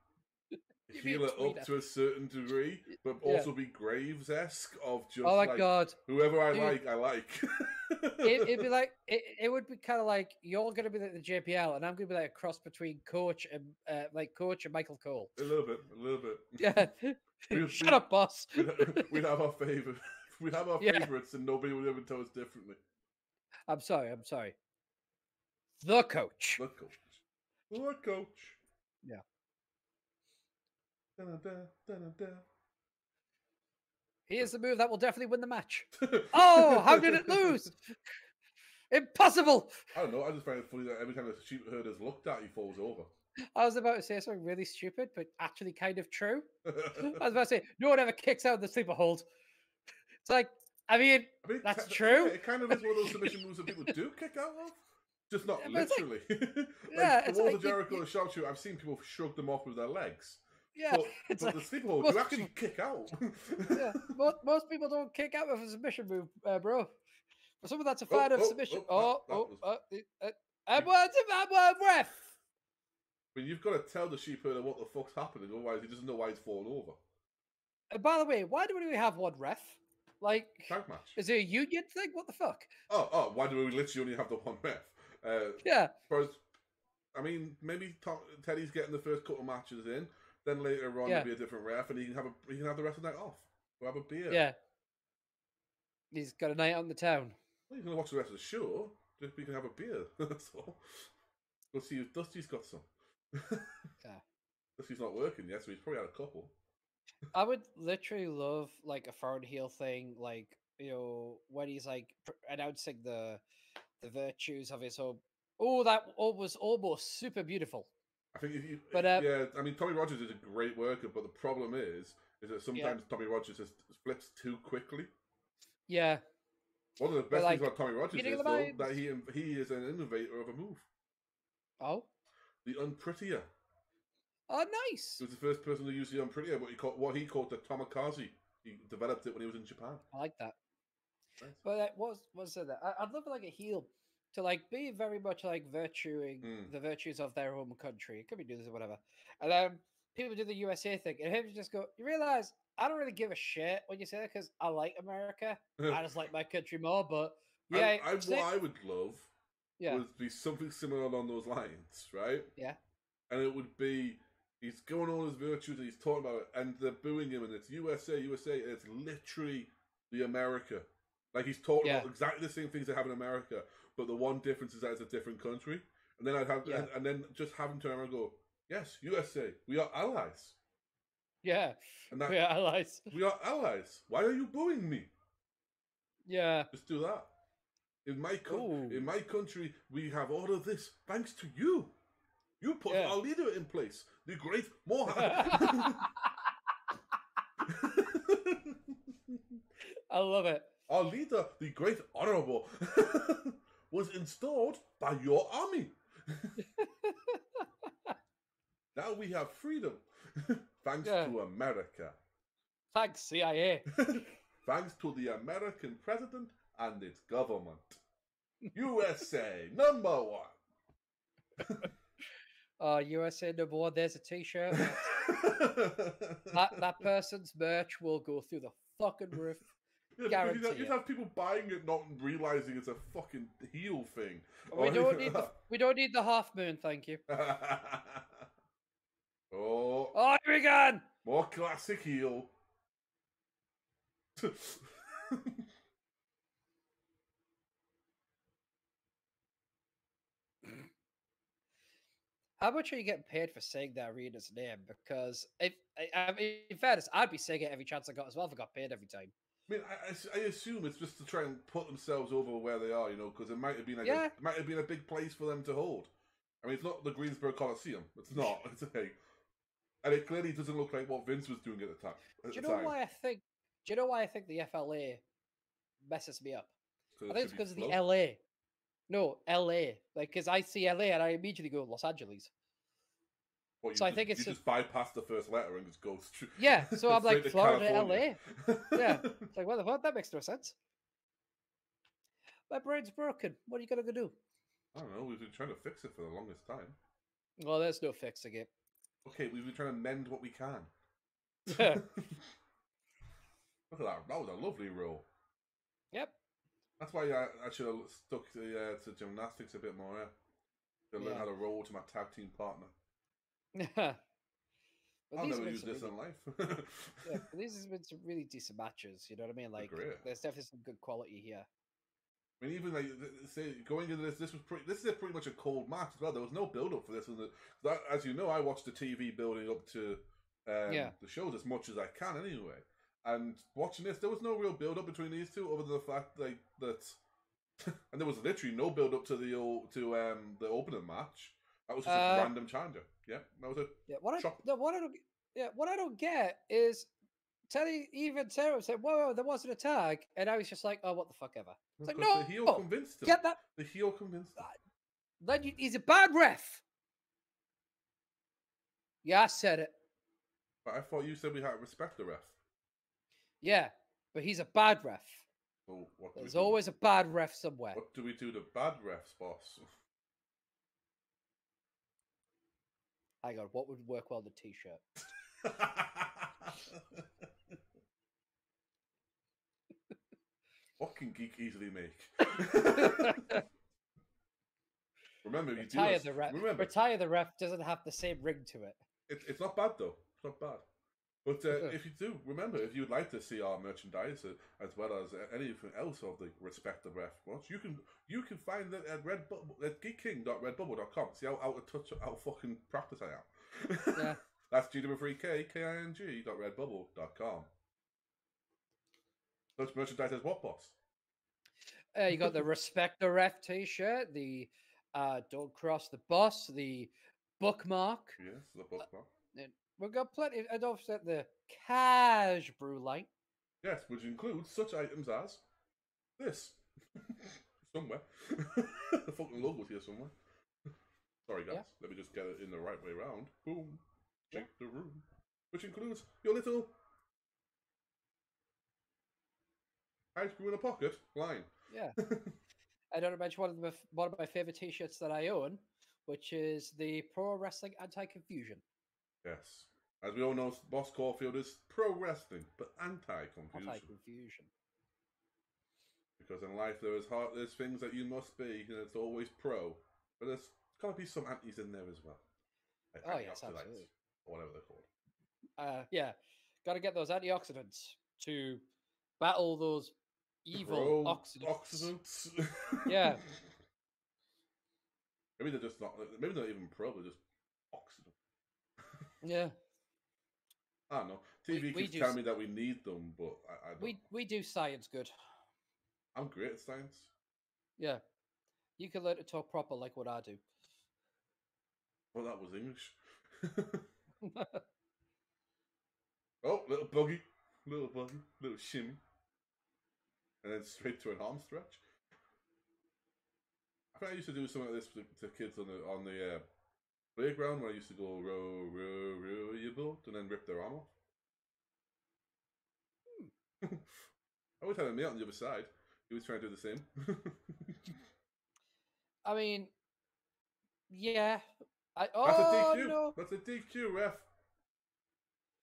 heel it up to a certain degree, but also be Graves-esque of just God. Whoever I like. It'd be like, it would be kind of like, you're going to be like the JPL, and I'm going to be like a cross between Coach and Michael Cole. A little bit. Yeah. Shut up, boss. We'd have our favorite. We'd have our favorites, and nobody would ever tell us differently. I'm sorry. The Coach. The Coach. Yeah. Here's the move that will definitely win the match. Oh, how did it lose? Impossible! I don't know. I just find it funny that every time the sheep herders looked at, he falls over. I was about to say something really stupid, but actually kind of true. I was about to say, no one ever kicks out of the sleeper hold. It's like, I mean that's true. Yeah, it kind of is one of those submission moves that people do kick out of. Just not literally. Like, the Walls of Jericho and Sharpshooter, I've seen people shrug them off with their legs. Yeah, but the sleeper hold, you actually kick out. Yeah, most people don't kick out with a submission move, bro. For some of that's a fine of submission. I'm ref. But you've got to tell the sheep herder what the fuck's happening, otherwise he doesn't know why he's fallen over. And by the way, why do we have one ref? Like, tag match. Is it a union thing? What the fuck? Oh, why do we literally only have the one ref? Yeah. I mean, maybe Teddy's getting the first couple of matches in. Then later on, there'll be a different ref, and he can have the rest of the night off. We'll have a beer. Yeah. He's got a night out in the town. Well, he's going to watch the rest of the show. Just we can have a beer. That's all. We'll see if Dusty's got some. Yeah. Dusty's not working yet, so he's probably had a couple. I would literally love like a foreign heel thing, like, you know, when he's like announcing the virtues of his own. Oh, that was almost super beautiful. I think I mean, Tommy Rogers is a great worker, but the problem is that sometimes Tommy Rogers just flips too quickly. Yeah. One of the best things about Tommy Rogers is though, that he is an innovator of a move. Oh. The Unprettier. Oh, nice. He was the first person to use the Unprettier, what he called the Tomikaze. He developed it when he was in Japan. I like that. Nice. But what's that? I'd love like a heel to like be very much like virtuing the virtues of their home country. It could be do this or whatever. And then people do the USA thing, and him just go, you realize I don't really give a shit when you say that because I like America. I just like my country more. But yeah, what I would love would be something similar along those lines, right? Yeah. And it would be he's going on his virtues and he's talking about it, and they're booing him, and it's USA, and it's literally the America. Like he's talking about exactly the same things they have in America, but the one difference is that it's a different country. And then I'd have, and then just have him turn around and go, "Yes, USA, we are allies." Yeah, and that, we are allies. We are allies. Why are you booing me? Yeah, just do that. In my country, we have all of this thanks to you. You put our leader in place, the great Mohan. I love it. Our leader, the great honorable, was installed by your army. Now we have freedom. Thanks to America. Thanks, CIA. Thanks to the American president and its government. USA number one. USA number one. There's a t-shirt. that person's merch will go through the fucking roof. You'd have people buying it, not realizing it's a fucking heel thing. We don't need the half moon, thank you. Oh, here we go! more classic heel. How much are you getting paid for saying that arena's name? Because I mean, in fairness, I'd be saying it every chance I got as well if I got paid every time. I mean, I assume it's just to try and put themselves over where they are, you know, because it might have been like Yeah. it might have been a big place for them to hold. I mean, it's not the Greensboro Coliseum. It's not. It's a, and it clearly doesn't look like what Vince was doing at the time. Do you know why I think? Do you know why I think the FLA messes me up? I think it's because of the LA. No, LA. Like, because I see LA and I immediately go Los Angeles. What, So I think it's you just bypass the first letter and just go straight. Yeah, so I'm like Florida, California. LA. Yeah, it's like what the fuck? That makes no sense. My brain's broken. What are you gonna go do? I don't know. We've been trying to fix it for the longest time. Well, there's no fixing it. Okay, we've been trying to mend what we can. Yeah. Look at that. That was a lovely roll. Yep. That's why I should have stuck to gymnastics a bit more. To learn how to roll to my tag team partner. Yeah. I'll never use this in life. Yeah, but these have been some really decent matches. You know what I mean? Like, there's definitely some good quality here. I mean, even like say going into this was this is pretty much a cold match as well. There was no build up for this, as you know, I watched the TV building up to the shows as much as I can anyway. And watching this, there was no real build up between these two, other than the fact that, and there was literally no build up to the opening match. That was just a random challenger. Yeah, that was it. What I don't get is even Sarah said, "Whoa, there wasn't a tag," and I was just like, "Oh, what the fuck ever." It's like, no, the heel convinced him. Get that? The heel convinced him. Then he's a bad ref. Yeah, I said it. But I thought you said we had to respect the ref. Yeah, but he's a bad ref. So there's always a bad ref somewhere. What do we do to bad refs, boss? Hang on, what would work well on the t-shirt? What can Geek easily make? Remember, Retire the ref doesn't have the same ring to it. It's not bad though. It's not bad. But if you do, remember, if you would like to see our merchandise as well as anything else of the Respect the Ref watch, you can find it at geekking.redbubble.com. See how fucking practice I am. Yeah. That's G33K King.redbubble.com. Such merchandise as what, boss? You got the Respect the Ref t-shirt, the Don't Cross the Boss, the bookmark. Yes, the bookmark. We've got plenty. And don't forget the Cash Brew Light. Yes, which includes such items as this. Somewhere. The fucking logo's here somewhere. Sorry, guys. Yeah. Let me just get it in the right way around. Boom. Shake the room. Which includes your little ice cream in a pocket line. Yeah. I don't mention one of my favorite t-shirts that I own, which is the Pro Wrestling Anti-Confusion. Yes. As we all know, Boss Caulfield is pro wrestling, but anti-confusion. Anti-confusion. Because in life there's things that you must be, and it's always pro. But there's gotta be some antis in there as well. Like yes, absolutely. Or whatever they're called. Yeah. Gotta get those antioxidants to battle those evil oxidants. Yeah. Maybe they're just not. Maybe they're not even pro. They're just oxidant. Yeah. I don't know. TV keeps telling me that we need them, but I don't. We do science good. I'm great at science. Yeah. You can learn to talk proper like what I do. Well, that was English. Oh, little buggy, little shimmy. And then straight to an arm stretch. I think I used to do something like this to kids on the playground where I used to go row, row, row your boat and then rip their arm off. I always had a mate on the other side. He was trying to do the same. I mean, yeah. That's a DQ. No. That's a DQ, ref.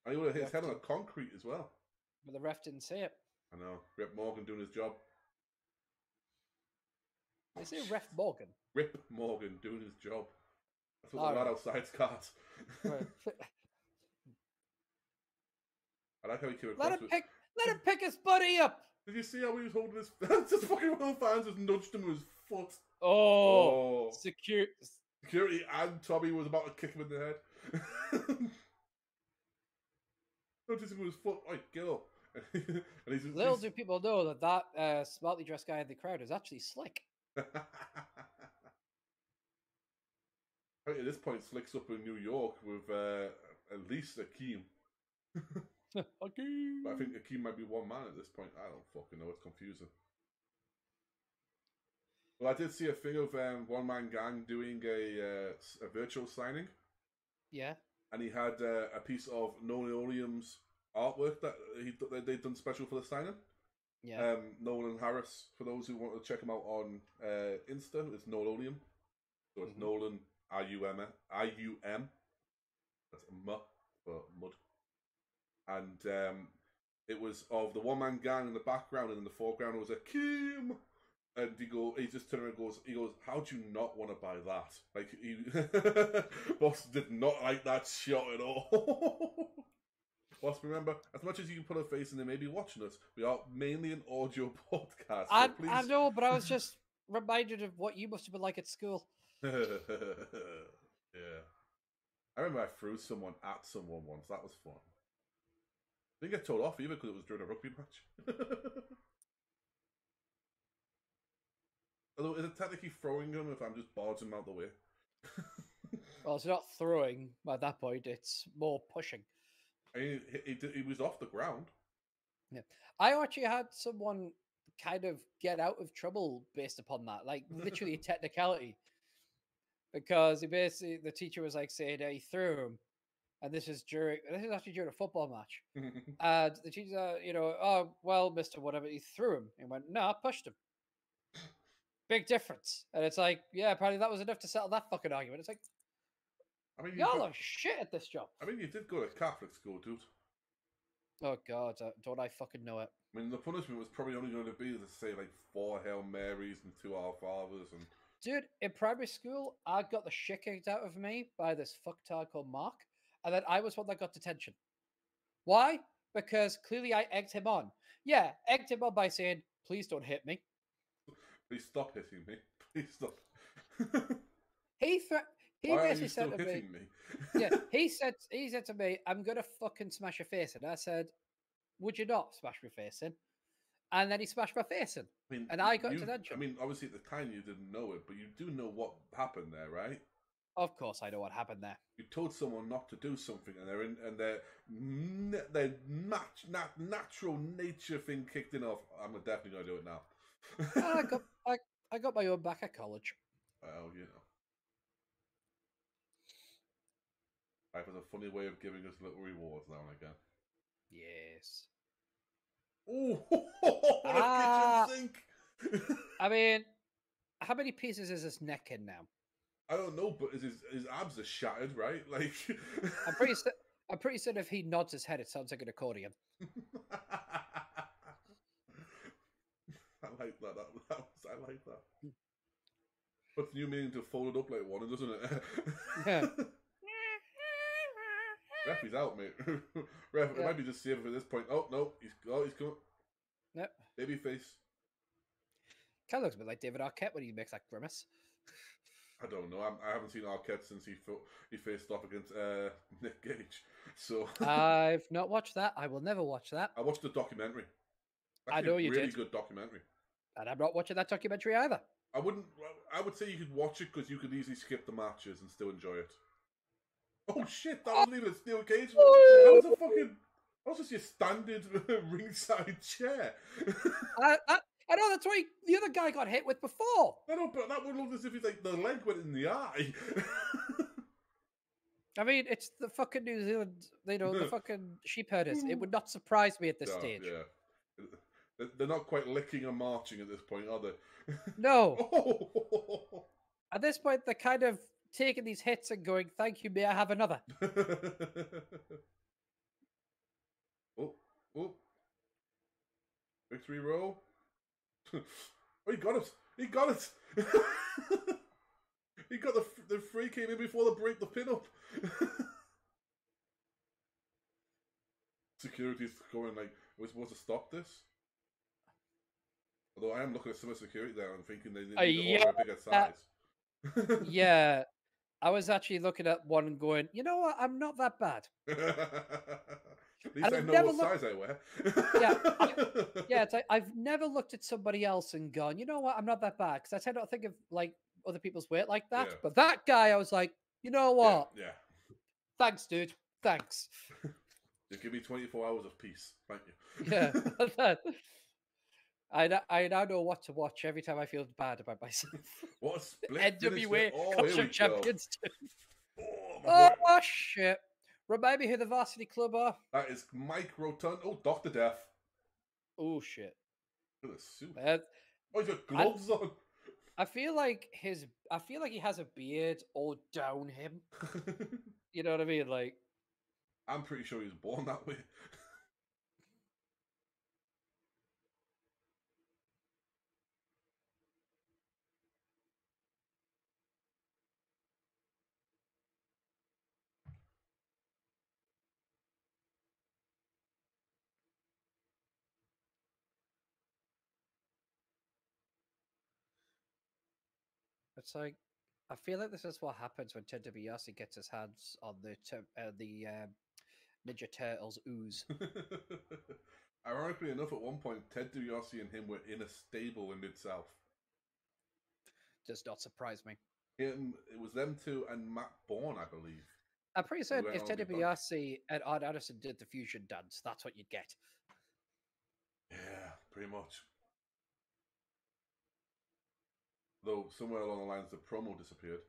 And he would have hit his head on the concrete as well. But the ref didn't see it. I know. Rip Morgan doing his job. They say Ref Morgan. Rip Morgan doing his job. That's what the lad outside's got. Right. I like how he came Let across him pick his buddy up. Did you see how he was holding his... Just fucking one of the fans just nudged him with his foot. Oh. Security and Tommy was about to kick him in the head. Nudged him with his foot. Like, get up. Little do people know that smartly dressed guy in the crowd is actually Slick. At this point, Slick's up in New York with at least Akeem. Akeem. But I think Akeem might be one man at this point. I don't fucking know. It's confusing. Well, I did see a thing of One Man Gang doing a virtual signing. Yeah. And he had a piece of Nolan artwork that they'd done special for the signing. Yeah. Nolan Harris, for those who want to check him out on Insta, it's Nolonium. So it's Nolan I-U-M. That's M for mud. And it was of the One Man Gang in the background, and in the foreground was a Kim. And he just turned around and goes, how do you not want to buy that? Like, Boss did not like that shot at all. Boss, remember, as much as you can put a face in there, maybe watching us, we are mainly an audio podcast. So please... I know, but I was just reminded of what you must have been like at school. Yeah. I remember I threw someone at someone once. That was fun. Didn't get told off either because it was during a rugby match. Although, is it technically throwing them if I'm just barging them out the way? Well, it's not throwing at that point. It's more pushing. I mean, he was off the ground. Yeah. I actually had someone kind of get out of trouble based upon that. Like, literally a technicality. Because the teacher was like saying he threw him. And this is actually during a football match. And the teacher, oh, well, Mr. Whatever, he threw him. And went, no, I pushed him. Big difference. And it's like, yeah, apparently that was enough to settle that fucking argument. It's like, I mean, y'all are shit at this job. I mean, you did go to Catholic school, dude. Oh, God, don't I fucking know it. I mean, the punishment was probably only going to be to say, like, 4 Hail Marys and 2 Our Fathers. And... Dude, in primary school, I got the shit kicked out of me by this fucktard called Mark. And then I was one that got detention. Why? Because clearly I egged him on. Yeah, egged him on by saying, please don't hit me. Please stop hitting me. Please stop. He basically said to me, yeah, he said to me, I'm gonna fucking smash your face in. I said, would you not smash my face in? And then he smashed my face in. I mean, and I got detention. I mean, obviously at the time you didn't know it, but you do know what happened there, right? Of course I know what happened there. You told someone not to do something, and their natural nature thing kicked in off. I'm definitely gonna do it now. I got my own back at college. Well, you know. Life has a funny way of giving us little rewards now and again. Yes. Oh, what a kitchen sink! I mean, how many pieces is this neck in now? I don't know, but his abs are shattered, right? Like, I'm pretty certain if he nods his head, it sounds like an accordion. I like that. I like that. Puts new meaning to fold it up like one, doesn't it? Yeah. Ref, he's out, mate. Ref, it might be just safe at this point. Oh no, he's coming. Yep. Baby face. Kind of looks a bit like David Arquette when he makes that grimace. I don't know. I haven't seen Arquette since he faced off against Nick Gage. So I've not watched that. I will never watch that. I watched the documentary. I know you did. Really good documentary. And I'm not watching that documentary either. I would say you could watch it because you could easily skip the matches and still enjoy it. Oh shit! That wasn't even a steel cage. That was just your standard ringside chair. I know that's why the other guy got hit with before. I know, but that would look as if the leg went in the eye. I mean, it's the fucking New Zealand, the fucking sheep herders. It would not surprise me at this stage. Yeah. They're not quite licking and marching at this point, are they? No. At this point, they're kind of taking these hits and going, thank you, may I have another? Oh. Victory roll. Oh, he got it. He got the free came in before the break the pin up. Security's going like, we're supposed to stop this. Although I am looking at some of the security there and thinking they need to order a bigger size. Yeah. I was actually looking at one and going, you know what? I'm not that bad. At least I know what size I wear. It's like, I've never looked at somebody else and gone, you know what? I'm not that bad. Because I tend not to think of like other people's weight like that. Yeah. But that guy, I was like, you know what? Yeah. Thanks, dude. Thanks. You give me 24 hours of peace. Thank you. Yeah. I now know what to watch every time I feel bad about myself. What a split NWA Culture Champions 2. Oh Shit. Remind me who the Varsity Club are. That is Mike Rotund. Oh, Dr. Death. Oh, shit. Look at the suit. Oh, he's got gloves on. I feel like he has a beard all down him. You know what I mean? Like, I'm pretty sure he was born that way. it's like, I feel like this is what happens when Ted DiBiase gets his hands on the Ninja Turtles ooze. Ironically enough, at one point, Ted DiBiase and him were in a stable in Mid-South. Does not surprise me. It was them two and Matt Bourne, I believe. I'm pretty certain if Ted DiBiase and Arn Anderson did the fusion dance, that's what you'd get. Yeah, pretty much. Though somewhere along the lines, the promo disappeared.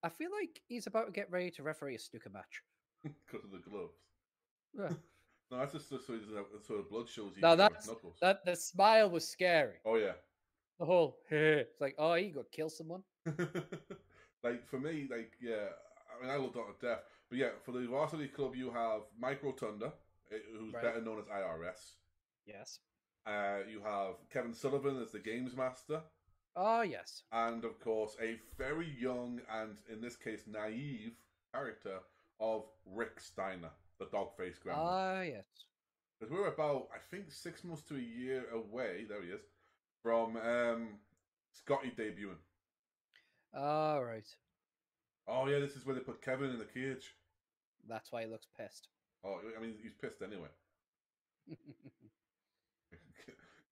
I feel like he's about to get ready to referee a snooker match. Because of the gloves. Yeah. No, that's just so the blood shows you. No, knuckles. The smile was scary. Oh yeah. The whole it's like, oh, you go kill someone. Like for me, like yeah, I mean I love Dr. Death, but yeah, for the Varsity Club you have Mike Rotunda, who's better known as IRS. Yes. You have Kevin Sullivan as the Games Master. Oh yes. And of course, a very young and in this case naive character of Rick Steiner, the dog-faced grandma. Ah yes. Because we're about, I think, 6 months to a year away. There he is. From Scotty debuting. All right. Oh yeah, this is where they put Kevin in the cage. That's why he looks pissed. Oh, I mean, he's pissed anyway.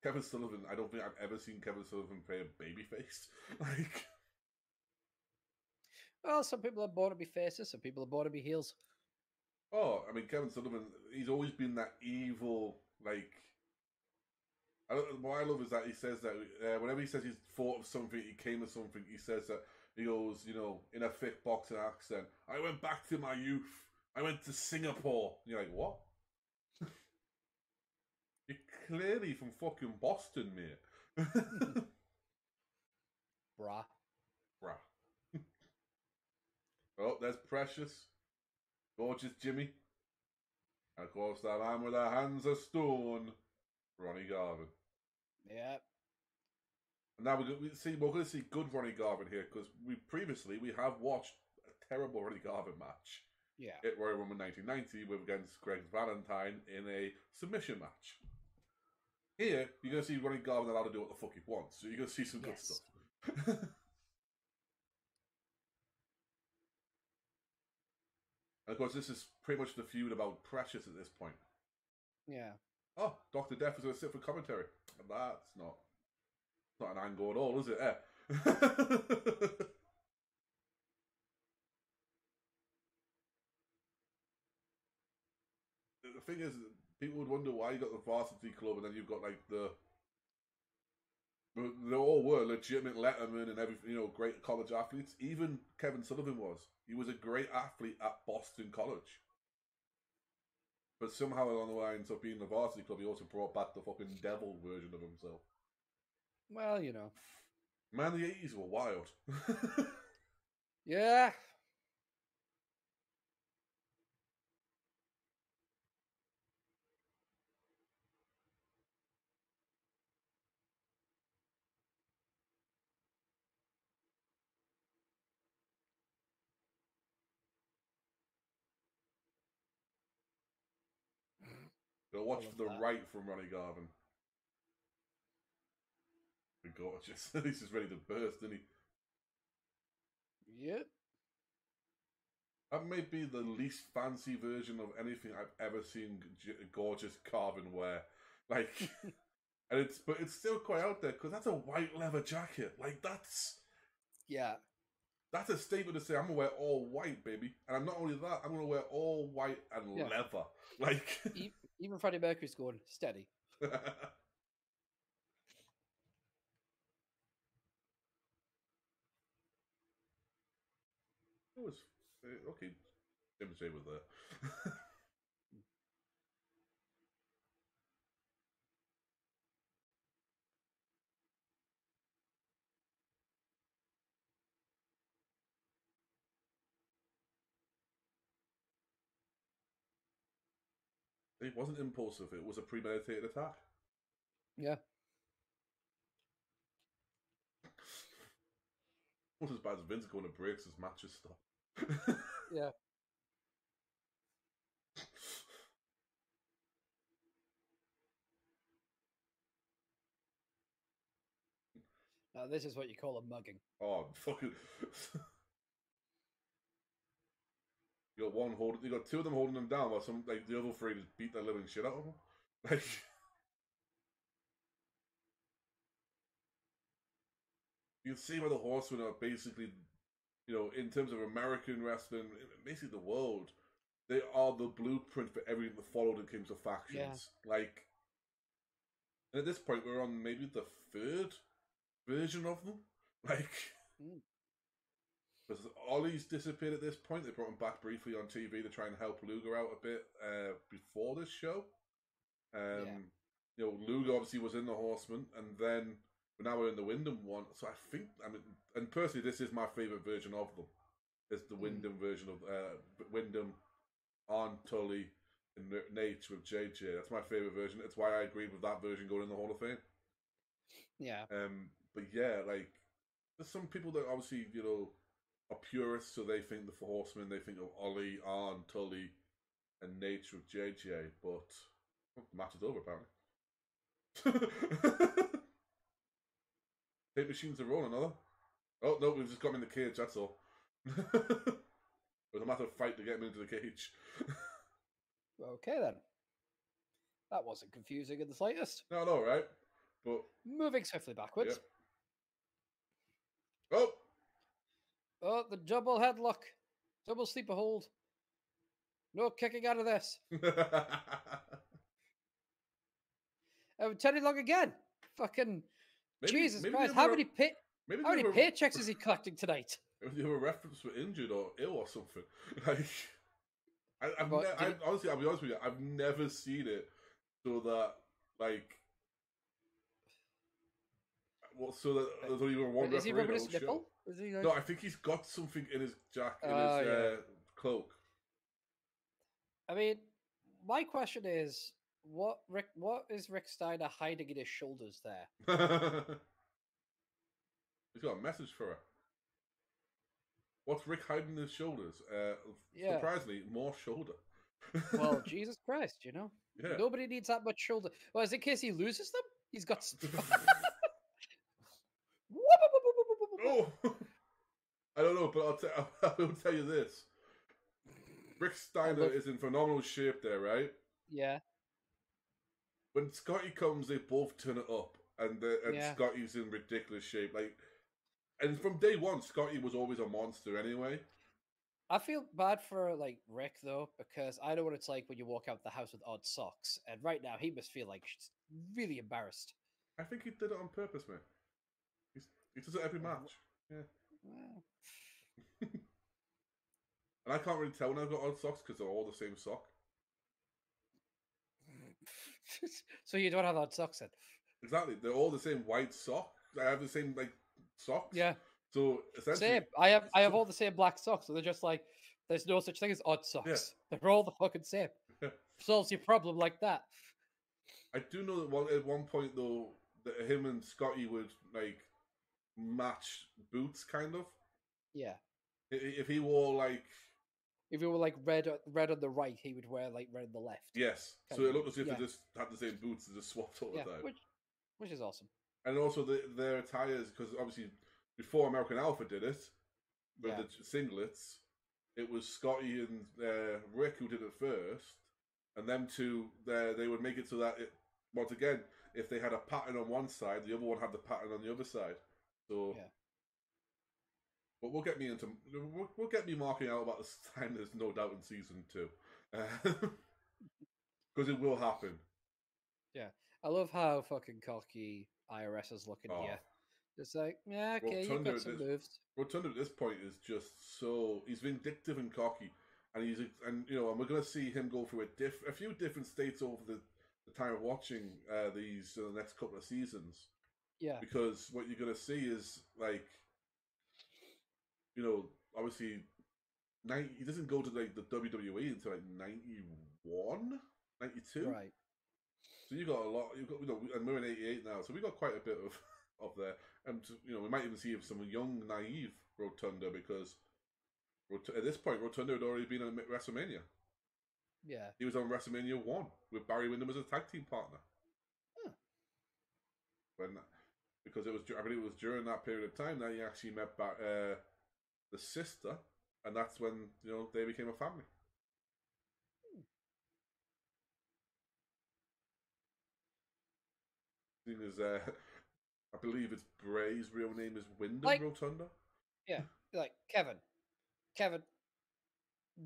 Kevin Sullivan, I don't think I've ever seen Kevin Sullivan play a babyface. Like, well, some people are born to be faces, some people are born to be heels. Oh, I mean, Kevin Sullivan, he's always been that evil, like... what I love is that he says that whenever he says he's fought of something, he came to something, he says that, he goes, you know, in a thick boxing accent, I went back to my youth. I went to Singapore. And you're like, what? You're clearly from fucking Boston, mate. Brah. Oh, there's Precious. Gorgeous Jimmy. And of course, that man with the hands of stone, Ronnie Garvin. Yeah. And now we're going to see good Ronnie Garvin here, because we have watched a terrible Ronnie Garvin match. Yeah. At Royal Rumble 1990 against Greg Valentine in a submission match. Here, you're going to see Ronnie Garvin allowed to do what the fuck he wants, so you're going to see some good stuff. And of course, this is pretty much the feud about Precious at this point. Yeah. Oh, Dr. Death is going to sit for commentary. And that's not an angle at all, is it? The thing is, people would wonder why you got the Varsity Club and then you've got like they all were legitimate Letterman and everything, you know, great college athletes. Even Kevin Sullivan was. He was a great athlete at Boston College. But somehow along the lines of being the Varsity Club, he also brought back the fucking devil version of himself. Well, you know. Man, the 80s were wild. Yeah. watch for the right from Ronnie Garvin. Gorgeous. He's just ready to burst, isn't he? Yep. That may be the least fancy version of anything I've ever seen gorgeous Garvin wear. Like, and it's still quite out there because that's a white leather jacket. Like that's a statement to say I'm gonna wear all white, baby. And I'm not only that, I'm gonna wear all white and leather. Like even Freddie Mercury's going steady. It was okay. Jim J was there. It wasn't impulsive. It was a premeditated attack. Yeah. Almost as bad as Vince going to breaks his matches stuff. Yeah. Now this is what you call a mugging. Oh, fucking. You got two of them holding them down, while some like the other three just beat the living shit out of them. Like, you can see why the Horsemen are basically, in terms of American wrestling, basically the world, they are the blueprint for everything that followed in terms of factions. Yeah. Like, and at this point, we're on maybe the third version of them. Like. Because Ollie's disappeared at this point. They brought him back briefly on TV to try and help Luger out a bit before this show. Luger obviously was in the Horsemen, and then now we're in the Wyndham one. So and personally, this is my favourite version of them. It's the Wyndham version of Wyndham on Tully and Nate with JJ. That's my favourite version. It's why I agreed with that version going in the Hall of Fame. Yeah. But yeah, like, there's some people that obviously, are purists, so they think the Horsemen, they think of Ollie, Arn, Tully, and Nate with JJ, but the match is over, apparently. Tape machines are rolling, another. Oh, no, we've just got him in the cage, that's all. It was a matter of fight to get him into the cage. Okay, then. That wasn't confusing in the slightest. No, right? But moving swiftly backwards. Yep. Oh, the double headlock. Double sleeper hold. No kicking out of this. Teddy Long again. Fucking Jesus Christ. How many paychecks is he collecting tonight? Maybe they were reference for injured or ill or something. Like, honestly, I'll be honest with you, I've never seen it so that, like, so that there's only one referee. Is he rubbing his nipple? No, I think he's got something in his cloak. I mean, my question is, what is Rick Steiner hiding in his shoulders there? He's got a message for her. What's Rick hiding in his shoulders? Surprisingly, more shoulder. Well, Jesus Christ, nobody needs that much shoulder. Well, is it in case he loses them? He's got. Oh, I don't know, but I will tell you this: Rick Steiner is in phenomenal shape there, right? Yeah. When Scotty comes, they both turn it up, and Scotty's in ridiculous shape. Like, and from day one, Scotty was always a monster anyway. I feel bad for Rick though, because I know what it's like when you walk out the house with odd socks, and right now he must feel like really embarrassed. I think he did it on purpose, man. He does it every match. Yeah. Well. And I can't really tell when I've got odd socks because they're all the same sock. So you don't have odd socks then? Exactly. They're all the same white sock. I have the same socks. Yeah. So essentially, same. I have all the same black socks. So they're just like, there's no such thing as odd socks. Yeah. They're all the fucking same. Yeah. Solves your problem like that. I do know that at one point though, that him and Scotty would match boots, kind of. Yeah. If he wore If it were like red on the right, he would wear like red on the left. Yes. So it looked as if they just had the same boots and just swapped all the time. Which is awesome. And also their attires, because obviously before American Alpha did it, with the singlets, it was Scotty and Rick who did it first, and them two, they would make it so that once again, if they had a pattern on one side, the other one had the pattern on the other side. So, but we'll get me marking out about this time. There's no doubt in season 2, because it will happen. Yeah, I love how fucking cocky IRS is looking here. It's like, yeah, okay, you've got some moves. Rotunda at this point is just he's vindictive and cocky, and and we're going to see him go through a few different states over the time of watching these the next couple of seasons. Yeah. Because what you're going to see is like, obviously, he doesn't go to like the WWE until like 91, 92. Right. So you got a lot. And we're in '88 now, so we got quite a bit of there. And we might even see some young, naive Rotunda, because at this point Rotunda had already been on WrestleMania. Yeah, he was on WrestleMania 1 with Barry Windham as a tag team partner. Because I believe it was during that period of time that he actually met the sister, and that's when they became a family. Thing is, I believe it's Bray's real name is Wyndham Rotunda. Yeah, like Kevin.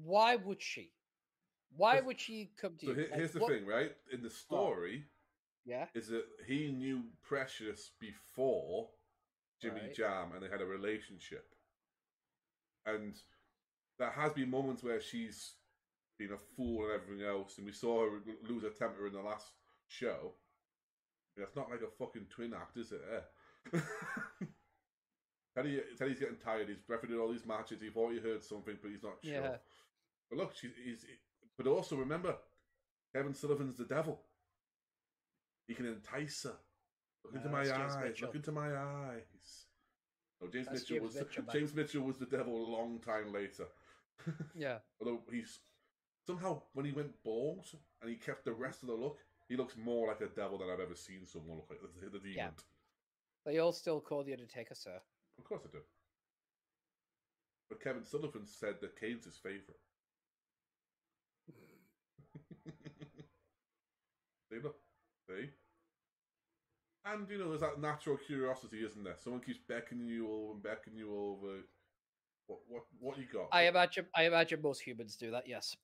Why would she? Why would she come to you? So here's the thing, right? In the story, is that he knew Precious before Jimmy Jam, and they had a relationship. And there has been moments where she's been a fool and everything else, and we saw her lose her temper in the last show. It's not like a fucking twin act, is it? Teddy's getting tired. He's refereed all these matches. He thought he heard something, but he's not sure. Yeah. But look, but also remember, Kevin Sullivan's the devil. He can entice her. Look into my eyes. Look into my eyes. No, James Mitchell was the devil a long time later. Yeah. Although somehow when he went bald and he kept the rest of the look, he looks more like a devil than I've ever seen someone look like. The demon. Yeah. They all still call the Undertaker, sir. Of course I do. But Kevin Sullivan said that Kane's his favourite. See? And, there's that natural curiosity, isn't there? Someone keeps beckoning you over. What you got? I imagine most humans do that, yes.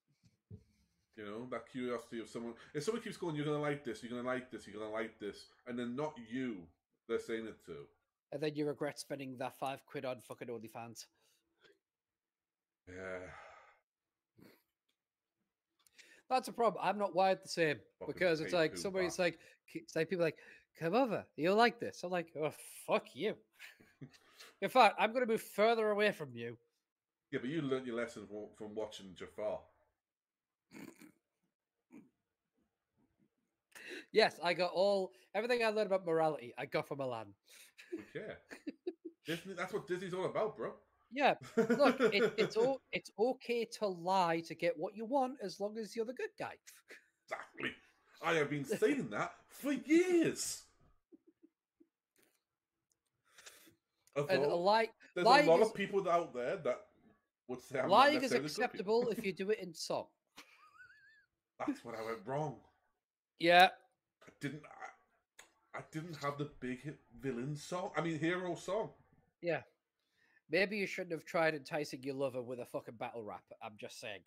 That curiosity of someone. If someone keeps going, you're going to like this, you're going to like this, you're going to like this, and then not you, they're saying it to. And then you regret spending that £5 on fucking OnlyFans. Yeah. That's a problem. I'm not wired the same. Fucking because it's like, somebody's like, people like, come over, you'll like this. I'm like, oh, fuck you. In fact, I'm going to move further away from you. Yeah, but you learned your lesson from watching Jafar. Yes, I got everything I learned about morality, I got from Milan. Yeah. That's what Disney's all about, bro. Yeah. Look, it's okay to lie to get what you want as long as you're the good guy. Exactly. I have been saying that for years. There's a lot of people out there that would say lying is acceptable if you do it in song. That's when I went wrong. Yeah. I didn't have the big hit villain song. I mean, hero song. Yeah. Maybe you shouldn't have tried enticing your lover with a fucking battle rap. I'm just saying.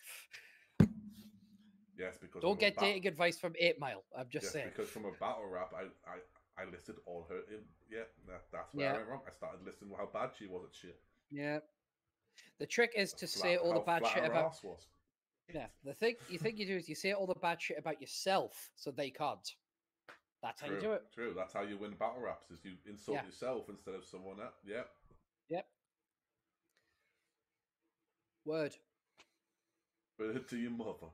Yes, because don't get dating advice from 8 Mile. I'm just saying. Because from a battle rap, I listed all her in. Yeah, that's where I went wrong. I started listing how bad she was at shit. Yeah. The trick is to say all the bad shit about. Yeah, the thing you do is you say all the bad shit about yourself, so they can't. That's how you do it. True. That's how you win battle raps. Is you insult yourself instead of someone else. Yep. Yep. Word. Word to your mother.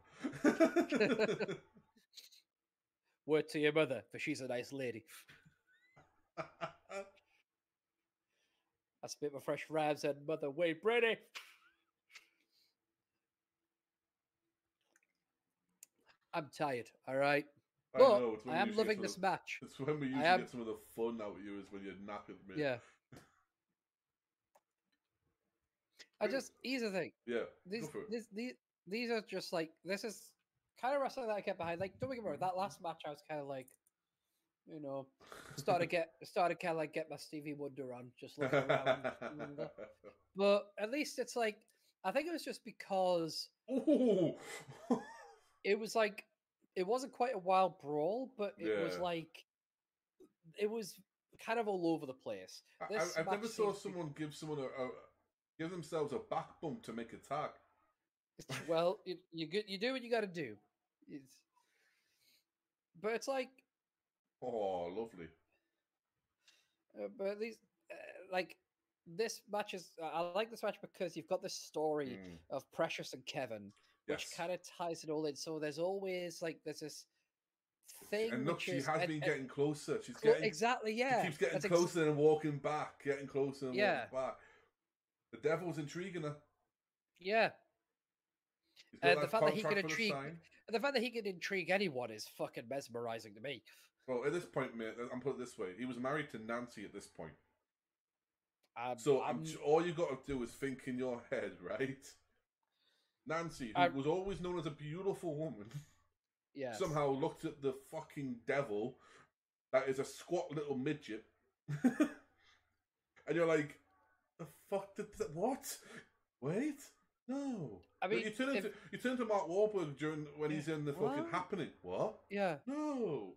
Word to your mother, for she's a nice lady. I spit my fresh rhymes and mother way pretty. I'm tired. All right, I but know. It's when I we am usually get loving some this of match. It's when we I usually am. get some of the fun out of you is when you're knackered, mate. Yeah. I just here's the thing. Yeah, go These for it. these are just like this is kind of wrestling that I kept behind. Like don't get me wrong, that last match I was kind of like, you know, started kind of like get my Stevie Wonder on, just looking around. But at least it's like I think it was just because Ooh. it was like it wasn't quite a wild brawl, but it was Yeah. like it was kind of all over the place. This I've match never saw seems to be- someone give someone give themselves a back bump to make a tag. well, you do what you got to do. But it's like, Oh, lovely. but at least like this match is. I like this match because you've got this story of Precious and Kevin, which Yes. kind of ties it all in. So there's always like there's this thing. And look, which she is, has been getting closer. She's getting exactly, yeah. She keeps getting That's closer and walking back, getting closer and Yeah. walking back. The devil's intriguing her. Yeah. He's got The that fact that he contract can for the intrigue, sign. the fact that he can intrigue anyone is fucking mesmerizing to me. Well, at this point, mate, I'm put it this way: he was married to Nancy at this point. I'm All you got to do is think in your head, right? Nancy, who was always known as a beautiful woman, yes. somehow looked at the fucking devil that is a squat little midget, and you're like, "The fuck did that? What? Wait, no." I mean, you turn to Mark Wahlberg when he's in the fucking Happening. What? Yeah. No.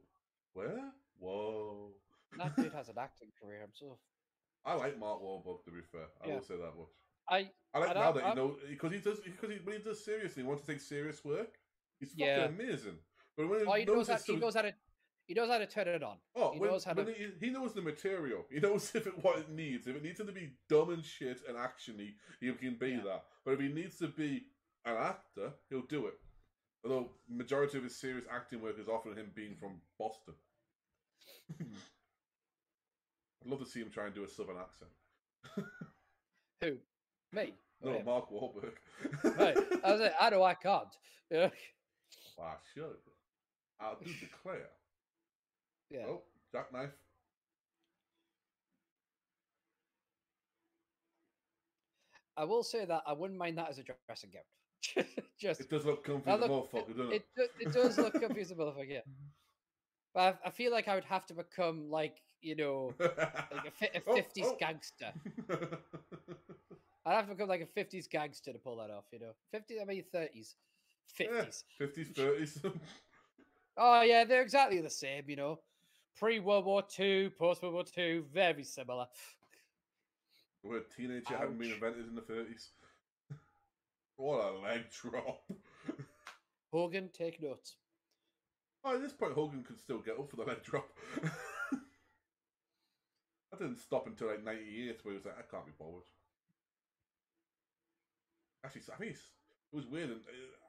Where? Whoa. That dude has an acting career himself. I like Mark Wahlberg, to be fair. I will say that much. I like now that you know because when he does seriously, he wants to take serious work. He's fucking amazing. But when he knows how to turn it on. Oh, he knows the material. He knows what it needs. If it needs him to be dumb and shit and actiony, he can be that. But if he needs to be an actor, he'll do it. Although majority of his serious acting work is often him being from Boston. I'd love to see him try and do a southern accent. Who? Me? No, Mark Wahlberg. Right. I was like, I know I can't. Yeah. Well, I should. I'll do declare. Yeah. Oh, jackknife. I will say that I wouldn't mind that as a dressing gown. Just it does look comfy as a motherfucker, doesn't it? It does look comfy as a motherfucker, yeah. But I feel like I would have to become like, you know, like a 50s gangster. I'd have to become like a 50s gangster to pull that off, you know. 50s, I mean 30s. 50s. Yeah, 50s, 30s. Oh, yeah, they're exactly the same, you know. Pre-World War II, post-World War II, very similar. The word teenager hadn't been invented in the 30s. What a leg drop. Hogan, take notes. Oh, at this point, Hogan could still get up for the leg drop. I didn't stop until like 98, where he was like, I can't be bothered. Actually, I think it was weird, and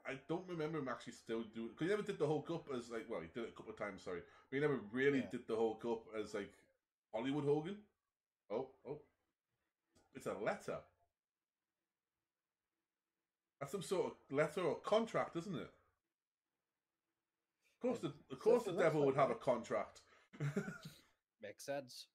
I don't remember him actually still doing, because he never did the Hulk up as like, well, he did it a couple of times, sorry, but he never really did the Hulk up as like Hollywood Hogan. Oh, it's a letter. That's some sort of letter or contract, isn't it? Of course, the devil would have a contract. Makes sense.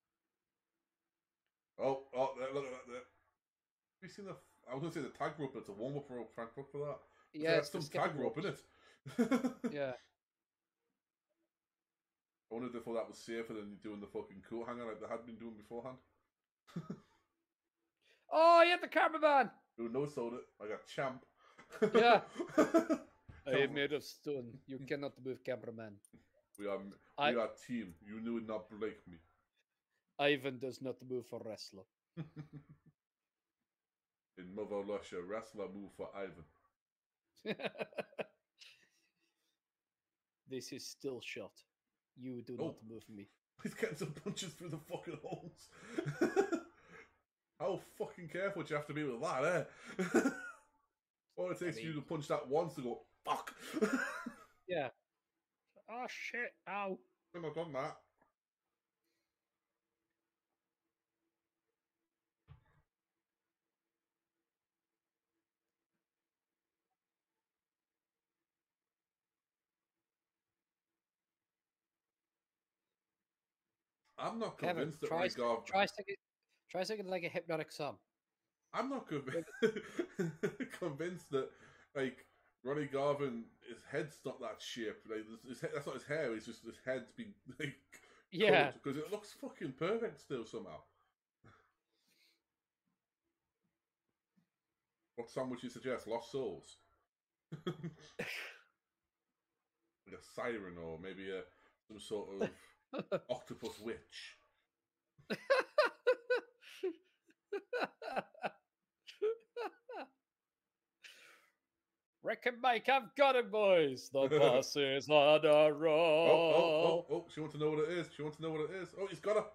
Oh, look at that. Have you seen the? I was going to say the tag rope, but it's a warm-up rope, tag rope for that. Yeah, it's some tag rope, isn't it? Yeah. I wondered if that was safer than doing the fucking coat hanger like they had been doing beforehand. Oh, you have the cameraman! Who no-sold it like a champ. Yeah. I am made of stone. You cannot move, cameraman. We are team. You will not break me. Ivan does not move for wrestler. In Mother Russia, wrestler move for Ivan. This is still shot. You do not move me. He's getting some punches through the fucking holes. How fucking careful do you have to be with that, eh? All it takes you to punch that once to go, fuck! Yeah. Oh shit, ow. I've not done that. I'm not Kevin, convinced that Ronnie Garvin. Try singing like a hypnotic song. I'm not convinced that like Ronnie Garvin, his head's not that shape. Like that's not his hair. It's just his head's been like Yeah, because it looks fucking perfect still somehow. What song would you suggest? Lost Souls. Like a siren or maybe some sort of octopus witch. Rick and Mike, I've got it, boys. The bus is on a roll. Oh! She wants to know what it is. She wants to know what it is. Oh, he's got her.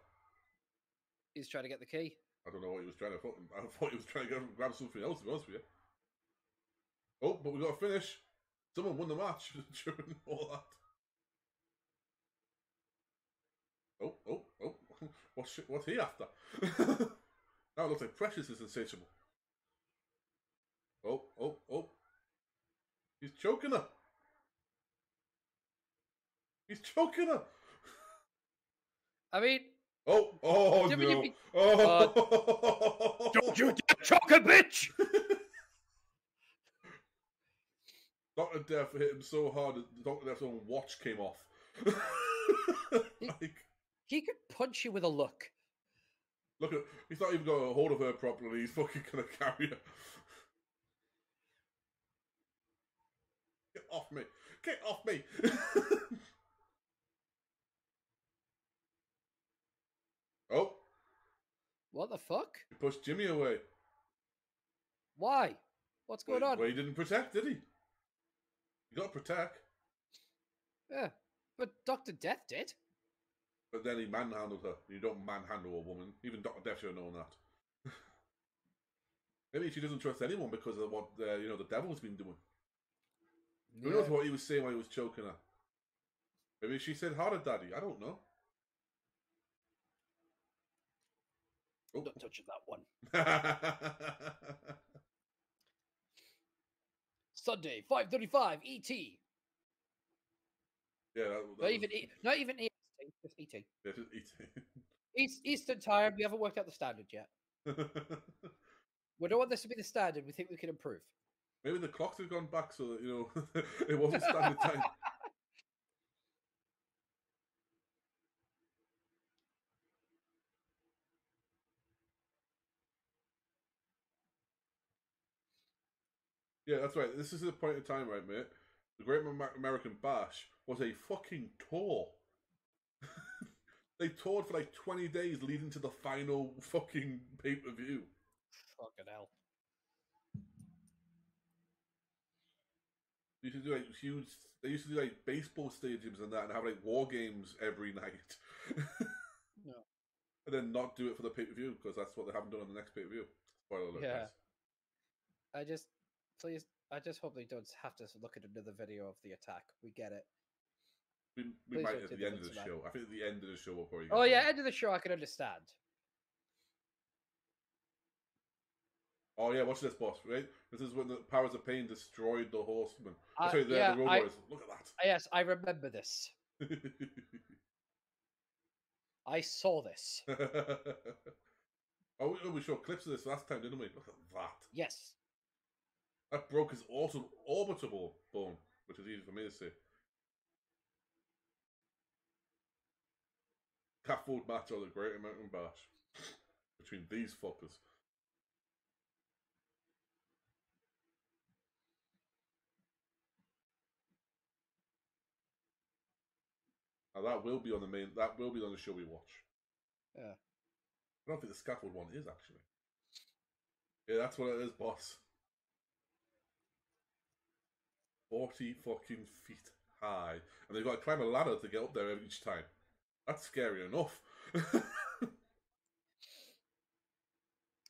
He's trying to get the key. I don't know what he was trying to. I thought he was trying to grab something else. To be honest with you. Oh, but we got to finish. Someone won the match during all that. Oh! What's he after? Now it looks like Precious is insatiable. Oh! He's choking her. He's choking her. I mean, no! Don't you dare choke a bitch! Dr. Death hit him so hard that Dr. Death's own watch came off. He could punch you with a look. Look at, he's not even got a hold of her properly. He's fucking gonna carry her. Get off me! Get off me! Oh! What the fuck? He pushed Jimmy away. Why? What's going on? Well, he didn't protect, did he? You got to protect. Yeah, but Dr. Death did. But then he manhandled her. You don't manhandle a woman. Even Dr. Death should have known that. Maybe she doesn't trust anyone because of what the devil's been doing. Who knows what he was saying while he was choking her? Maybe she said, "Harder, Daddy." I don't know. Oh. Not touching that one. Sunday, 5:35 ET. Yeah, Not even EST, just ET. Yeah, just ET. Eastern time. We haven't worked out the standard yet. We don't want this to be the standard. We think we can improve. Maybe the clocks have gone back so that it wasn't standard time. Yeah, that's right. This is the point in time, right, mate? The Great American Bash was a fucking tour. They toured for like 20 days leading to the final fucking pay-per-view. Fucking hell. They used to do like huge. They used to do like baseball stadiums and that, and have like war games every night. No. And then not do it for the pay-per-view because that's what they haven't done on the next pay-per-view. Spoiler alert. Yeah. Guys. I just hope they don't have to look at another video of the attack. We get it. We might at the end of the show. I think at the end of the show we'll probably. Oh yeah, end of the show I can understand. Oh yeah, watch this, boss. Right, this is when the powers of pain destroyed the Horsemen. The Robots. Look at that. Yes, I remember this. I saw this. We showed clips of this last time, didn't we? Look at that. Yes. That broke his orbitable bone, which is easy for me to say. Catfold match or the Great American Bash between these fuckers. Now that will be on the main. That will be on the show we watch. Yeah. I don't think the scaffold one is actually. Yeah, that's what it is, boss. 40 fucking feet high, and they've got to climb a ladder to get up there each time. That's scary enough.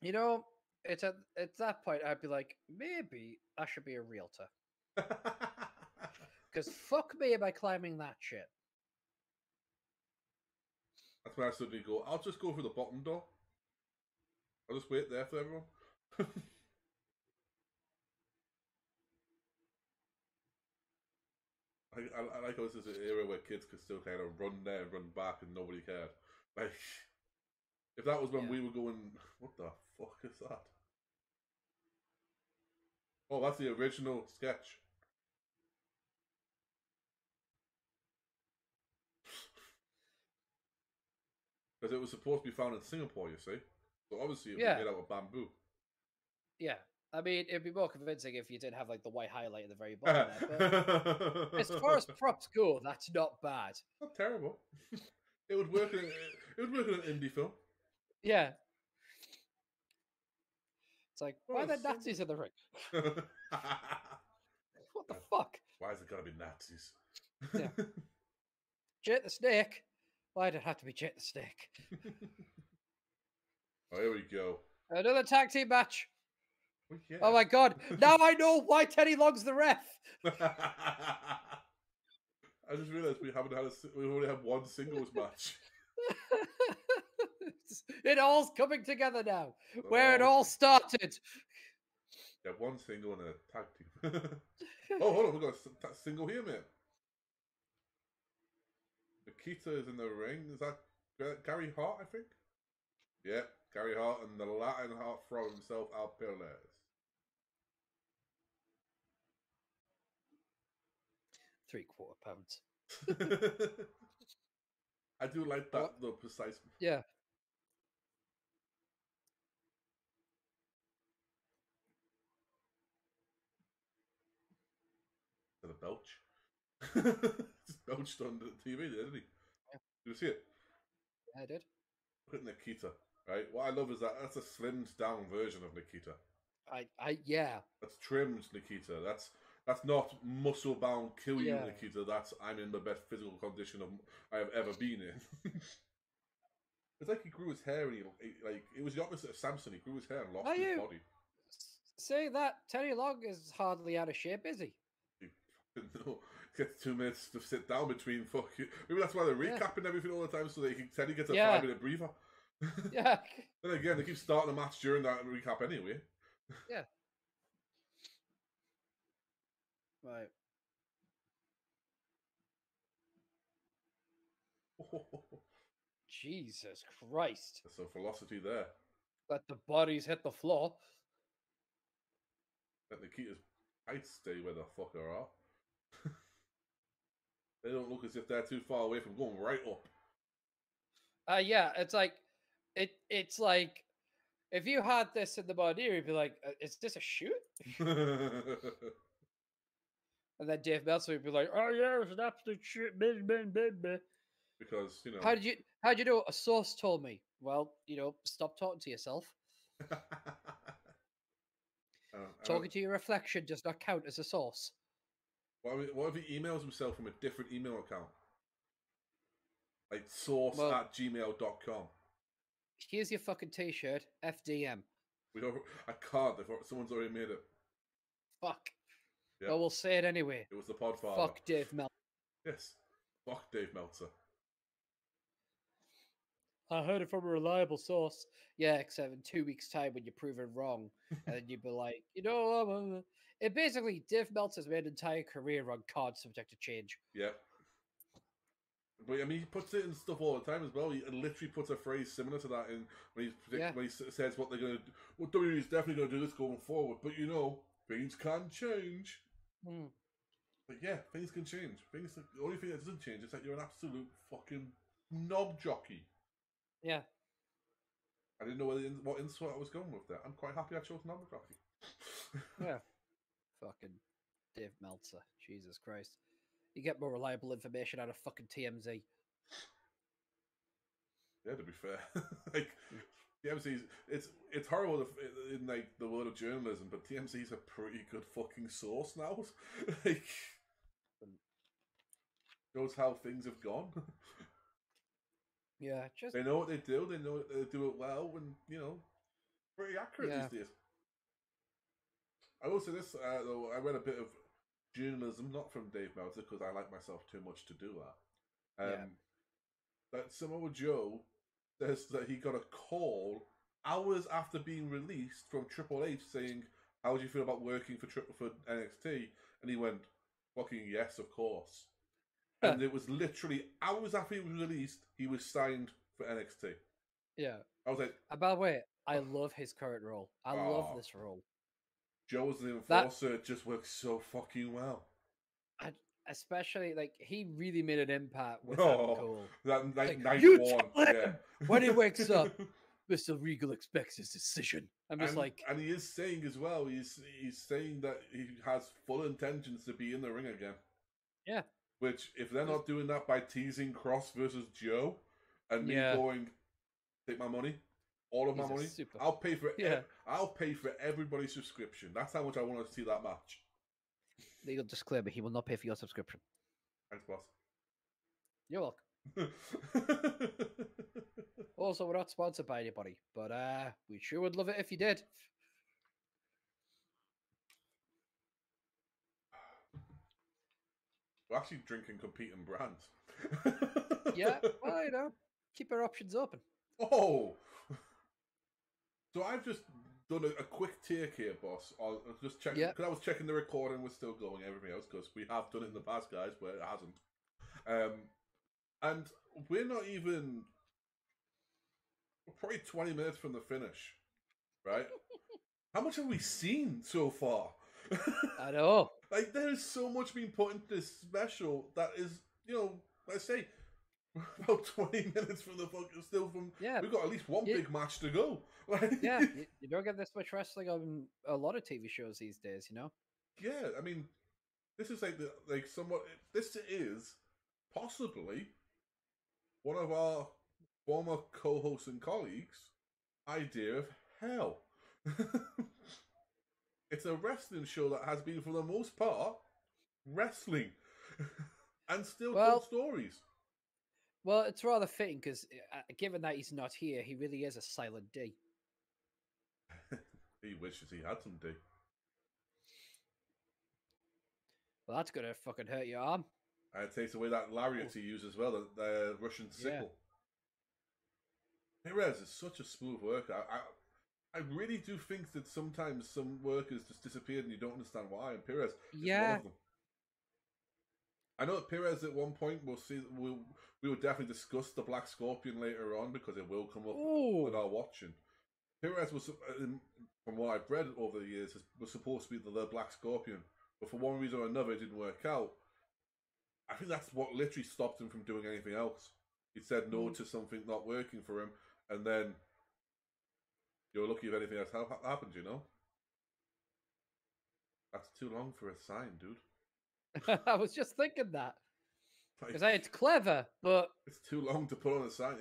You know, it's at that point I'd be like, maybe I should be a realtor. Because fuck me am I climbing that shit. That's when I suddenly go, I'll just go through the bottom door. I'll just wait there for everyone. I like how this is an era where kids could still kind of run there and run back and nobody cared. Like, if that was when we were going, what the fuck is that? Oh, that's the original sketch. Because it was supposed to be found in Singapore, you see. So obviously it'd be made out of bamboo. Yeah. I mean, it'd be more convincing if you did have like the white highlight at the very bottom there. But as far as props go, that's not bad. Not terrible. It would work in an indie film. Yeah. It's like, why are there Nazis in the ring? What the fuck? Why has it got to be Nazis? Yeah. Jake the Snake. Why did it have to be Jake the Snake? Oh, here we go. Another tag team match. Oh, yeah. Oh my god. Now I know why Teddy Long's the ref. I just realised we only have one singles match. It all's coming together now. Where it all started. Yeah, one single and a tag team. Oh, hold on, we've got a single here, mate. Nikita is in the ring. Is that Gary Hart, I think? Yeah, Gary Hart and the Latin heartthrob himself, Al Perez. Three-quarter pounds. I do like that, the precise. Yeah. The belch. Just belched on the TV, didn't he? Yeah. Did you see it? Yeah, I did. Look at Nikita, right? What I love is that's a slimmed down version of Nikita. Yeah. That's trimmed Nikita. That's not muscle bound kill you Nikita. That's I'm in the best physical condition I have ever been in. It's like he grew his hair and it was the opposite of Samson. He grew his hair and lost his body. Say that Teddy Long is hardly out of shape, is he? No, gets 2 minutes to sit down between fucking. Maybe that's why they're recapping everything all the time so that Teddy gets a 5-minute breather. Yeah. Then again, they keep starting the match during that recap anyway. Yeah. Right. Jesus Christ. There's some velocity there. Let the bodies hit the floor. Let Nikita's heights stay where the fuck they are. They don't look as if they're too far away from going right up. Yeah, it's like it's like if you had this in the body, you'd be like, is this a shoot? And then Dave Meltzer would be like, oh yeah, it's an absolute shoot. Because, you know. How'd you know? A source told me. Well, stop talking to yourself. Talking to your reflection does not count as a source. What if he emails himself from a different email account? Like source@gmail.com. Here's your fucking t-shirt, FDM. I can't. Someone's already made it. Fuck. Yeah. Well, we'll say it anyway. It was the Podfather. Fuck Dave Meltzer. Yes. Fuck Dave Meltzer. I heard it from a reliable source. Yeah, except in 2 weeks' time when you're proven wrong. And then you'd be like, it basically, Dave Meltzer's made an entire career on cards subject to change. Yeah. But I mean, he puts it in stuff all the time as well. He literally puts a phrase similar to that in when he says what they're going to do. Well, WWE's definitely going to do this going forward. But things can change. Mm. But yeah, things can change. The only thing that doesn't change is that you're an absolute fucking knob jockey. Yeah. I didn't know what insult I was going with there. I'm quite happy I chose knob jockey. Yeah. Fucking Dave Meltzer. Jesus Christ. You get more reliable information out of fucking TMZ. Yeah, to be fair. TMZ's it's horrible in like the world of journalism, but TMZ's a pretty good fucking source now. Shows how things have gone. Yeah, they know what they do. They know they do it well, and pretty accurate these days. I will say this though. I read a bit of journalism, not from Dave Meltzer, because I like myself too much to do that. That Samoa Joe says that he got a call hours after being released from Triple H saying, "How do you feel about working for NXT?" And he went, "Fucking yes, of course." And it was literally hours after he was released, he was signed for NXT. Yeah. I was like, And by the way, I love his current role. I love oh, this role. Joe as the enforcer just works so fucking well. Especially, like, he really made an impact with Oh, Cole. that night you one. tell him Yeah. when he wakes up, Mr. Regal expects his decision. I'm just and he is saying as well, he's saying that he has full intentions to be in the ring again. Yeah. Which, if they're not doing that by teasing Cross versus Joe, and me going, take my money, all of my money, I'll pay for I'll pay for everybody's subscription. That's how much I want to see that match. Legal disclaimer: he will not pay for your subscription. Thanks, boss. You're welcome. Also, we're not sponsored by anybody, but we sure would love it if you did. We're actually drinking competing brands. Yeah, well, you know, keep our options open. Oh, so I've just done a quick take here, boss. I'll just check because I was checking the recording was still going, everything else, because we have done it in the past, guys, where it hasn't. And we're not even probably 20 minutes from the finish, right? How much have we seen so far? I know. Like, there's so much being put into this special that is, you know, let's say, about 20 minutes from the fucking still from. Yeah, we've got at least one big match to go. Yeah, you don't get this much wrestling on a lot of TV shows these days, you know. Yeah, I mean, this is like somewhat. This is possibly one of our former co-hosts and colleagues' idea of hell. It's a wrestling show that has been, for the most part, wrestling and still told stories. Well, it's rather fitting because, given that he's not here, he really is a silent D. He wishes he had some D. Well, that's gonna fucking hurt your arm. And it takes away that lariat he used as well, the Russian sickle. Perez is such a smooth worker. I really do think that sometimes some workers just disappeared and you don't understand why. And Perez is one of them. I know that Perez at one point we will definitely discuss the Black Scorpion later on because it will come up with our watching. Perez was, from what I've read over the years, was supposed to be the Black Scorpion, but for one reason or another, it didn't work out. I think that's what literally stopped him from doing anything else. He said no to something not working for him, and then you're lucky if anything else happened, you know? That's too long for a sign, dude. I was just thinking that. Because it's clever, but... It's too long to put on a sign.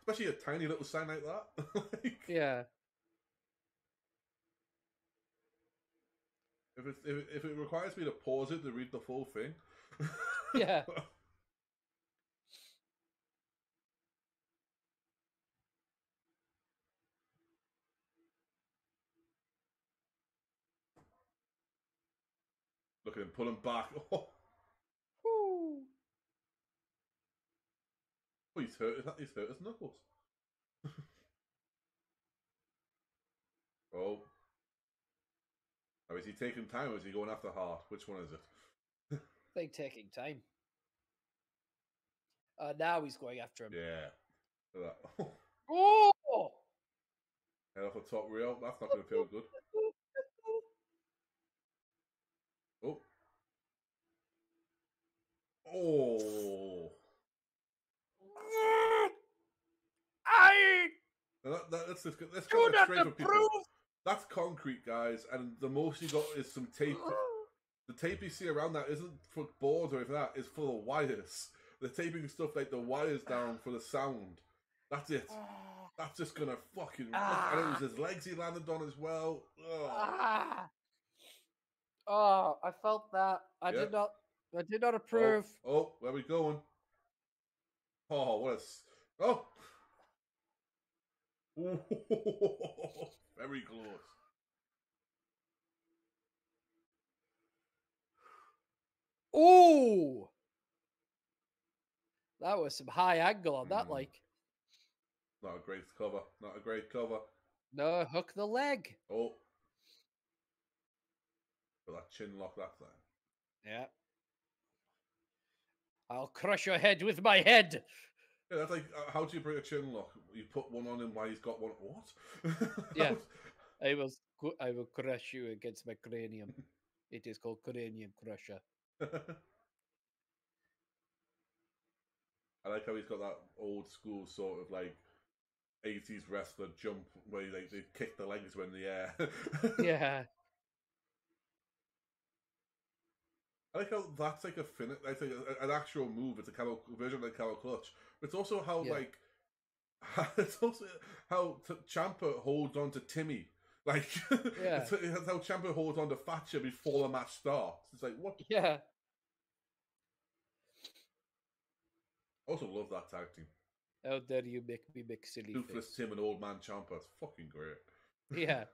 Especially a tiny little sign like that. Yeah. If it requires me to pause it to read the full thing... Yeah. Look at him, pull him back. Oh, he's hurt his knuckles. Oh. Now, is he taking time or is he going after heart? Which one is it? I think taking time. Now he's going after him. Yeah. Look at that. Oh! Head off a top rail. That's not going to feel good. Oh. Oh. Let's get it straight for people. That's concrete, guys, and the most you got is some tape. The tape you see around that isn't for boards or anything like that. It's for the wires. They're taping stuff like the wires down for the sound. That's it. That's just gonna fucking. And it was his legs he landed on as well. Oh, I felt that. I did not approve. Oh, where are we going? Oh, what a. Oh. Very close. Oh, that was some high angle on that. Like, not a great cover. Not a great cover. No, hook the leg. Oh, for that chin lock that time. Yeah. I'll crush your head with my head. Yeah, that's like, how do you break a chin lock? You put one on him while he's got one. What? Yeah. I will crush you against my cranium. It is called cranium crusher. I like how he's got that old school sort of like 80s wrestler jump where they kick the legs when in the air. Yeah. I like how that's like a that's like an actual move. It's a version of the cow clutch. But it's also how like it's also how Ciampa holds on to Timmy. Like it's how Ciampa holds on to Thatcher before the match starts. It's like what? Yeah. Also love that tag team. How dare you make me make silly Toothless face. Tim and Old Man Ciampa. It's fucking great. Yeah.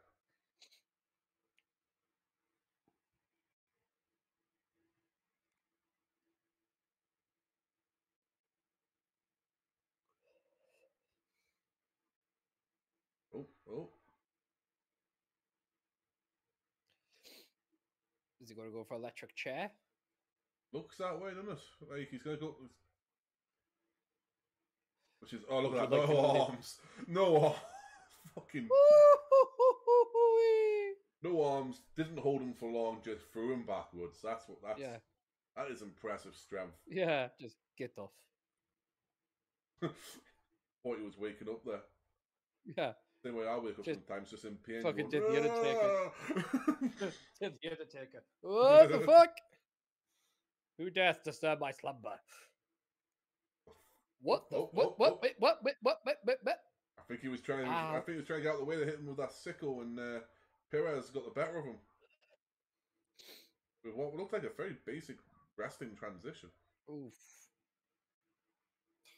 Oh. Is he going to go for electric chair? Looks that way, doesn't it? Like he's going to go... Which is... Oh, look at that. No arms. No arms. Fucking... No arms. Didn't hold him for long. Just threw him backwards. That's what... That's... Yeah. That is impressive strength. Yeah. Just get off. Thought he was waking up there. Yeah. Same way I wake up sometimes, just in pain. Fucking did the Undertaker. Did the Undertaker. What the fuck? Who dares disturb my slumber? What? What? Wait, what? I think he was trying. I think he was trying to get out of the way to hit him with that sickle, and Perez got the better of him. With what looked like a very basic wrestling transition. Oof.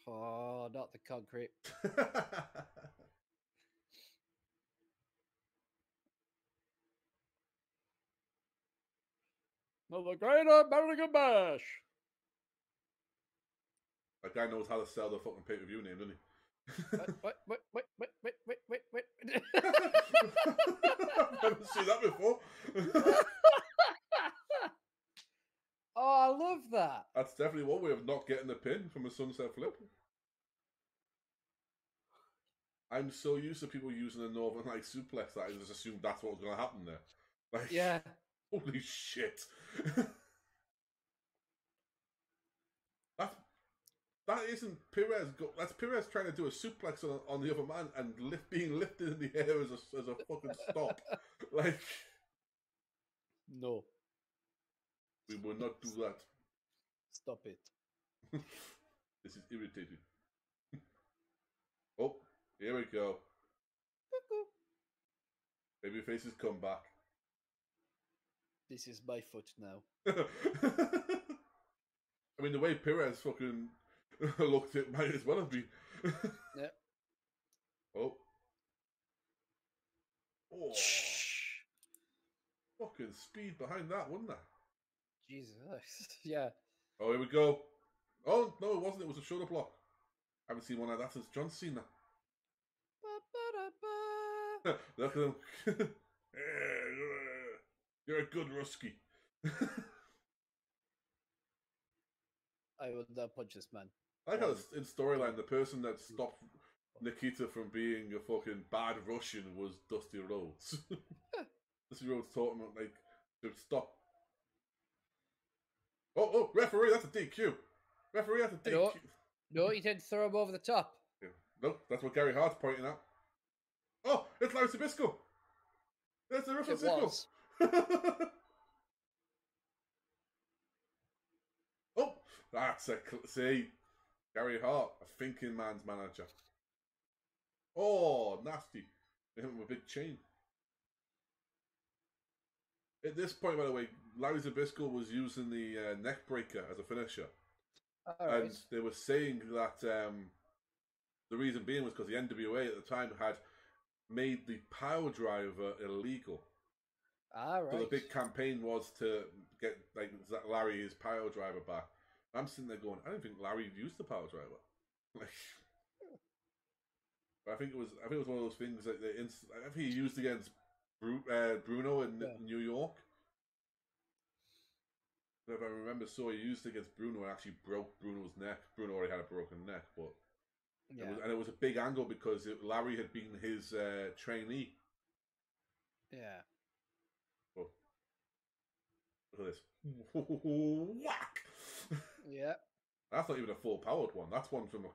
Oh, not the concrete. The Great American Bash. That guy knows how to sell the fucking pay-per-view name, doesn't he? Wait. I've never seen that before. Oh, I love that. That's definitely one way of not getting the pin from a sunset flip. I'm so used to people using a Northern Light suplex that I just assumed that's what was going to happen there. Like, yeah. Holy shit. That isn't Perez. That's Perez trying to do a suplex on the other man and being lifted in the air as a fucking stop. Like, no, we will not do that. Stop it. This is irritating. Oh, here we go. Babyface's come back. This is my foot now. I mean, the way Perez fucking looked, it might as well have been. Yeah. Oh. Fucking speed behind that, wasn't there? Jesus. Yeah. Oh, here we go. Oh, no, it wasn't. It was a shoulder block. I haven't seen one like that since John Cena. Look at him. You're a good Rusky. I will not punch this man. I like how in storyline, the person that stopped Nikita from being a fucking bad Russian was Dusty Rhodes. Dusty Rhodes taught him like to stop. Oh, referee, that's a DQ. Referee, that's a DQ. No, he didn't throw him over the top. Yeah. Look, that's what Gary Hart's pointing at. Oh, it's Larry Zbyszko. There's the Russian signal. Oh, that's a see, Gary Hart, a thinking man's manager. Oh, nasty. Hit him with a big chain. At this point, by the way, Larry Zbyszko was using the neck breaker as a finisher. And they were saying that the reason being was because the NWA at the time had made the power driver illegal. So the big campaign was to get like Larry his power driver back. I'm sitting there going, I don't think Larry used the power driver. Like, but I think it was one of those things that I think he used against Bruno in New York. If I remember, so he used it against Bruno and actually broke Bruno's neck. Bruno already had a broken neck, but Yeah. And it was a big angle because Larry had been his trainee. Yeah. Oh, look at this. Whack! Yeah. That's not even a full powered one. That's one from a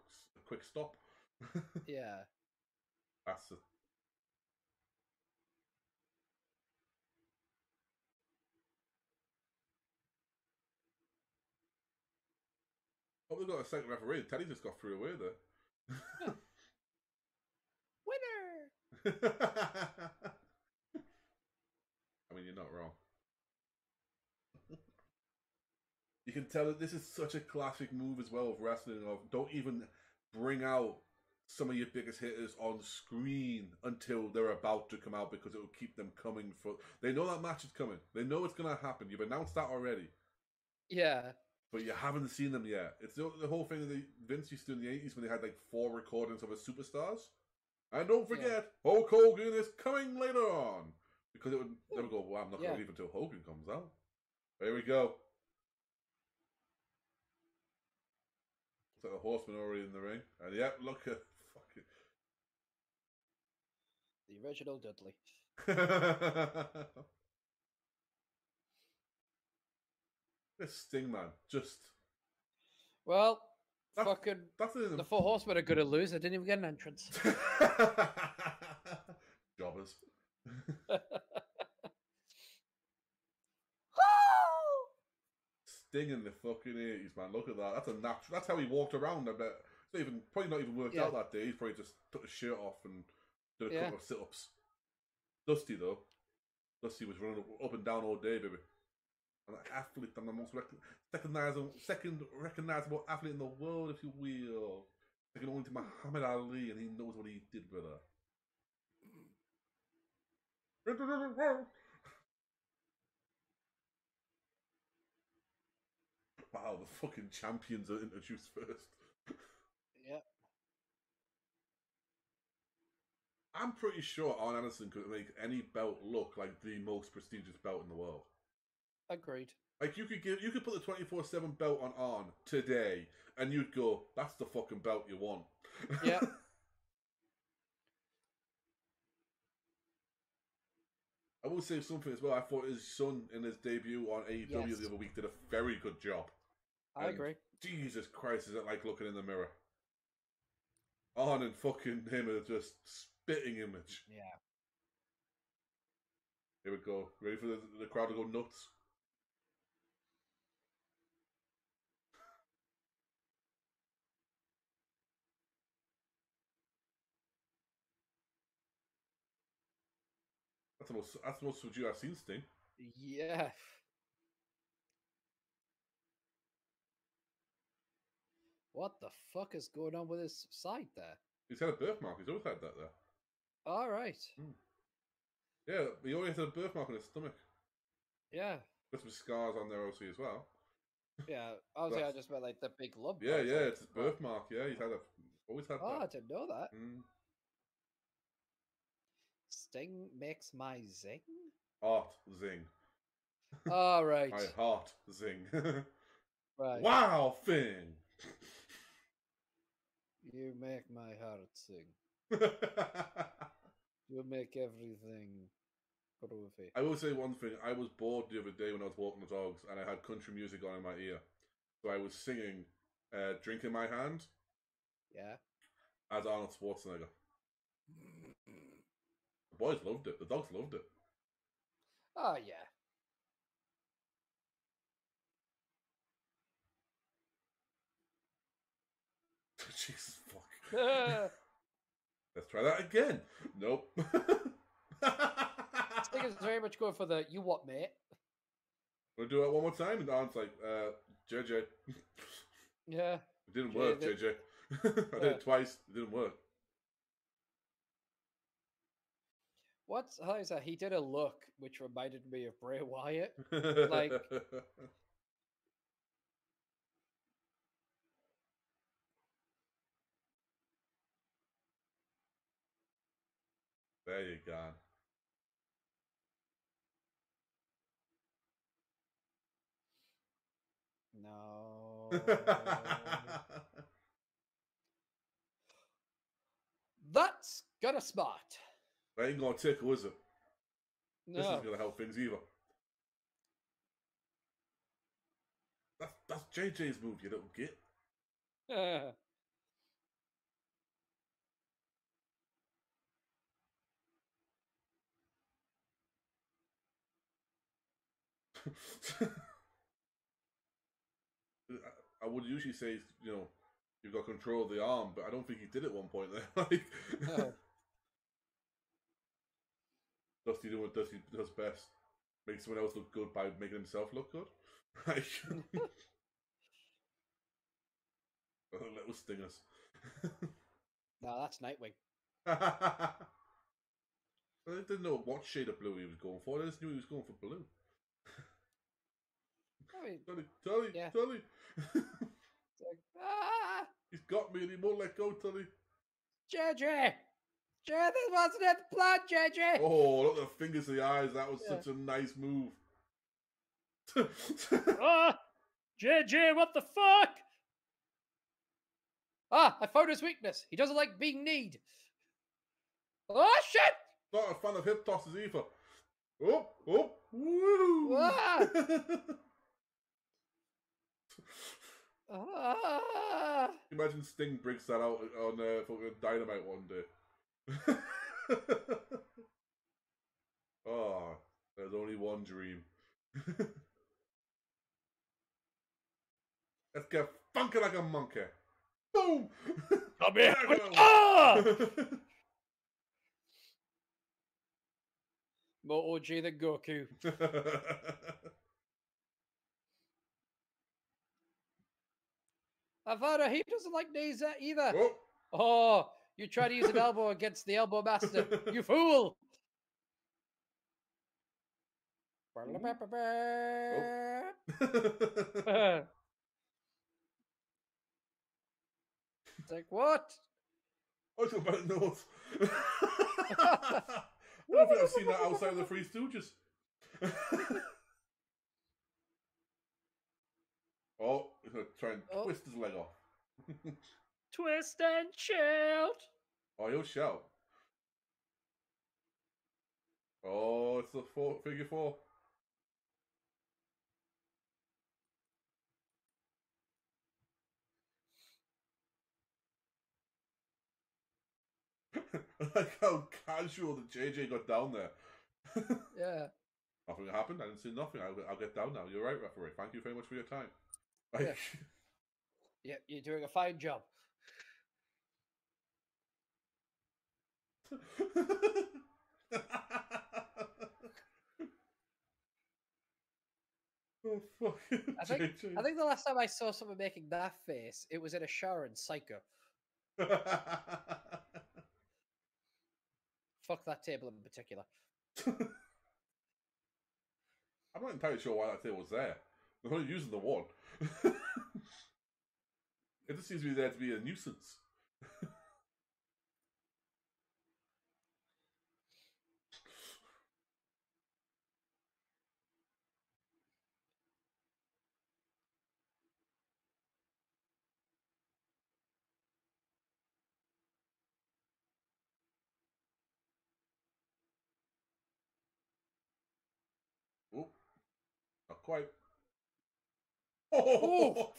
quick stop. Yeah. That's a... Oh, we've got a second referee. Teddy just got through away there. Huh. Winner! I mean, you're not wrong. You can tell that this is such a classic move as well of wrestling. Of don't even bring out some of your biggest hitters on screen until they're about to come out because it will keep them coming for. They know that match is coming. They know it's going to happen. You've announced that already. Yeah. But you haven't seen them yet. It's the whole thing that Vince used to do in the 80s when they had like 4 recordings of his superstars. And don't forget, Hulk Hogan is coming later on. Because they would go, well, I'm not going to leave until Hogan comes out. There we go. It's like the Horsemen already in the ring. And yep, look at fucking... The original Dudley. This Sting, man. Just... Well, that's the 4 Horsemen are going to lose. They didn't even get an entrance. Jobbers. Sting in the fucking 80s, man. Look at that. That's a natural. That's how he walked around. I bet. It's probably not even worked out that day. He probably just took his shirt off and did a couple of sit-ups. Dusty, though. Dusty was running up and down all day, baby. I'm like athlete. I'm the most second recognizable athlete in the world, if you will. Second only to Muhammad Ali, and he knows what he did with her. Wow, the fucking champions are introduced first. Yep. I'm pretty sure Arn Anderson could make any belt look like the most prestigious belt in the world. Agreed. Like you could put the 24/7 belt on Arn today, and you'd go, "That's the fucking belt you want." Yeah. I will say something as well. I thought his son in his debut on AEW the other week did a very good job. I agree. Jesus Christ, is it like looking in the mirror? Arn and fucking him are just spitting image. Yeah. Here we go. Ready for the crowd to go nuts? That's the most subdued I've seen Sting. Yeah. What the fuck is going on with his side there? He's had a birthmark. He's always had that there. All right. Yeah, he always had a birthmark on his stomach. Yeah. Got some scars on there, obviously, as well. Yeah. Obviously, I just meant like the big lump. Yeah, it's his birthmark. Yeah, he's always had that. Oh, I didn't know that. Sting makes my zing? Heart zing. All right. My heart zing. Right. Wow, Finn! You make my heart sing. You make everything groovy. I will say one thing. I was bored the other day when I was walking the dogs, and I had country music on in my ear. So I was singing Drink in My Hand. Yeah. As Arnold Schwarzenegger. The boys loved it. The dogs loved it. Oh, yeah. Jesus fuck. Let's try that again. Nope. Sting is very much going for the "you what, mate." We'll do it one more time, and Arn's like, JJ. Yeah. It didn't work, JJ. I did it twice. It didn't work. How is that? He did a look which reminded me of Bray Wyatt. Like, there you go. no. That's gonna smart. That ain't gonna tickle, is it? No. This isn't gonna help things either. That's JJ's move, you little git. I would usually say, you know, you've got control of the arm, but I don't think he did at one point there. Like, No. Dusty doing what Dusty does best. Make someone else look good by making himself look good. Like, little stingers. No, that's Nightwing. I didn't know what shade of blue he was going for. I just knew he was going for blue. I mean, Tully, yeah. Tully. It's like, ah! He's got me and he won't let go, Tully. JJ! This wasn't in the plan, JJ! Oh, look at the fingers of the eyes. That was such a nice move. JJ, what the fuck? Ah, I found his weakness. He doesn't like being kneed. Oh, shit! Not a fan of hip tosses either. Oh, woo! Ah! Ah! Imagine Sting breaks that out on fucking Dynamite one day. Oh, there's only one dream. Let's get funky like a monkey. Boom! Come here! Ah! More OG than Goku. Avada, he doesn't like knees either. Oh. Oh, you try to use an elbow against the elbow master. You fool! It's like, what? I feel better north. I don't think I've seen that outside of the Three Stooges. Oh, he's going to try and twist his leg off. Twist and shout. Oh, he'll shout. Oh, it's the figure four. I like how casual the JJ got down there. Yeah. Nothing happened. I didn't see nothing. I'll get down now. You're right, referee. Thank you very much for your time. Like, yeah, you're doing a fine job. Oh, fucking I think JJ. the last time I saw someone making that face, it was in a shower in Psycho. Fuck that table in particular. I'm not entirely sure why that table was there. They're only using the one. It just seems to be there to be a nuisance. Oh, not quite. Oh!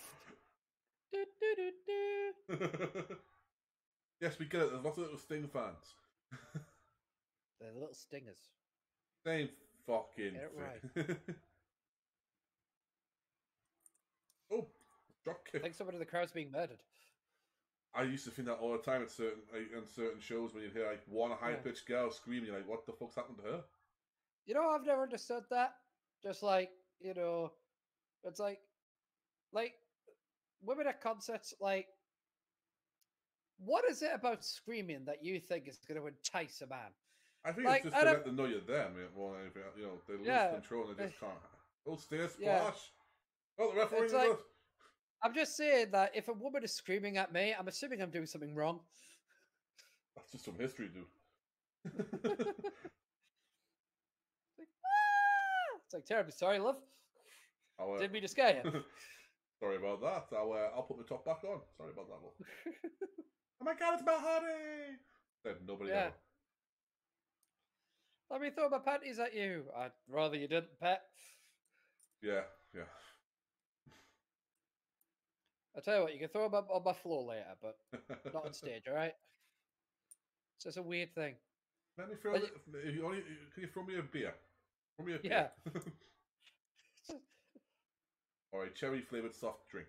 Yes, we get it. There's lots of little Sting fans. They're little stingers. Same fucking Get it thing. Oh, drop kick. I think somebody in the crowd's being murdered. I used to think that all the time at certain shows when you'd hear like one high-pitched girl screaming, you're like, what the fuck's happened to her? You know, I've never understood that. Just like, you know, it's like women at concerts, like, what is it about screaming that you think is going to entice a man? I think like, it's just to let them know you're there, man. More than anything, you know, they lose control and they just can't. Oh, stay splash. Yeah. Oh, the referee It's like, I'm just saying that if a woman is screaming at me, I'm assuming I'm doing something wrong. That's just some history, dude. It's like, terribly sorry, love. Didn't mean to scare you. Sorry about that. I'll put the top back on. Sorry about that, love. Oh my god, it's Matt Hardy! nobody Yeah. ever. Let me throw my panties at you. I'd rather you didn't, pet. Yeah, yeah. I tell you what, you can throw them on my floor later, but not on stage, all right? It's just a weird thing. Let me throw. But If you only, can you throw me a beer? Throw me a Yeah. beer. All right, cherry flavored soft drink.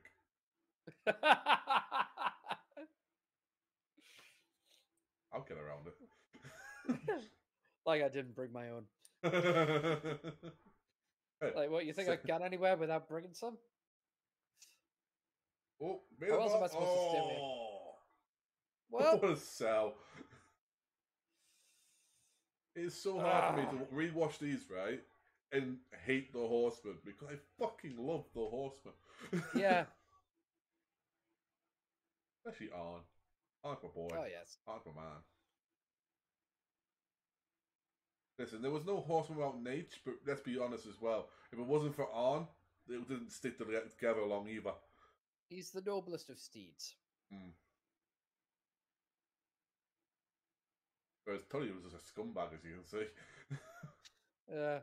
I'll get around it. Like I didn't bring my own. Hey, Like, what, you think I got anywhere without bringing some? oh, How else am I supposed to steal it? What? What a sell. It's so hard for me to rewatch these, right? And hate the Horsemen because I fucking love the Horsemen. Yeah. Especially Arn. Arn's my boy. Oh, yes. Arn's my man. Listen, there was no Horseman without Nate, but let's be honest as well. If it wasn't for Arn, it didn't stick together long either. He's the noblest of steeds. Whereas Tully was just a scumbag, as you can see. Yeah.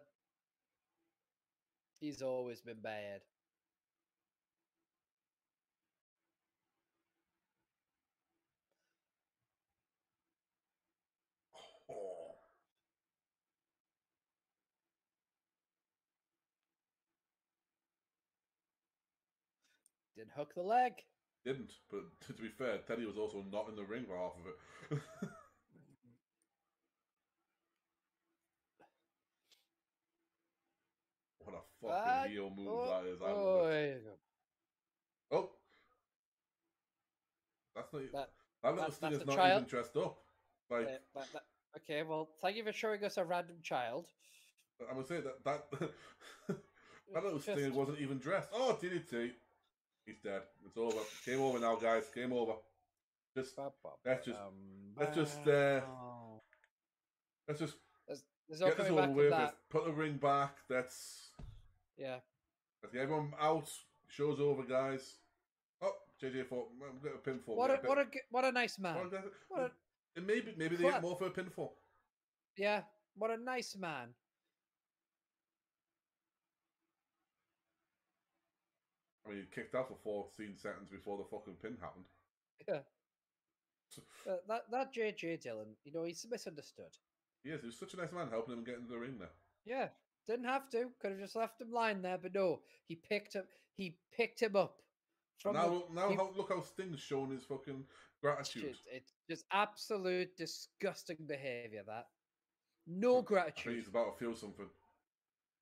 He's always been bad. Oh. Didn't hook the leg. Didn't, but to be fair, Teddy was also not in the ring for half of it. What a fucking heel move that is. I love it. Oh! That's not... That little thing is not even dressed up. Like... Okay, well, thank you for showing us a random child. I'm going to say that little thing wasn't even dressed. Oh, DDT. He's dead. It's over. Game over now, guys. Game over. Let's just get this over with. Let's put the ring back. Let's get everyone out. Show's over, guys. Oh, JJ thought we'll get a pinfall. What a nice man. Maybe they get more for a pinfall. Yeah, what a nice man. I mean, he kicked out for 14 seconds before the fucking pin happened. Yeah. That JJ Dillon, you know, he's misunderstood. Yes, he was such a nice man helping him get into the ring there. Yeah, didn't have to. Could have just left him lying there, but no, he picked him up. Look how Sting's showing his fucking gratitude. It's just absolute disgusting behaviour. That no gratitude. I think he's about to feel something.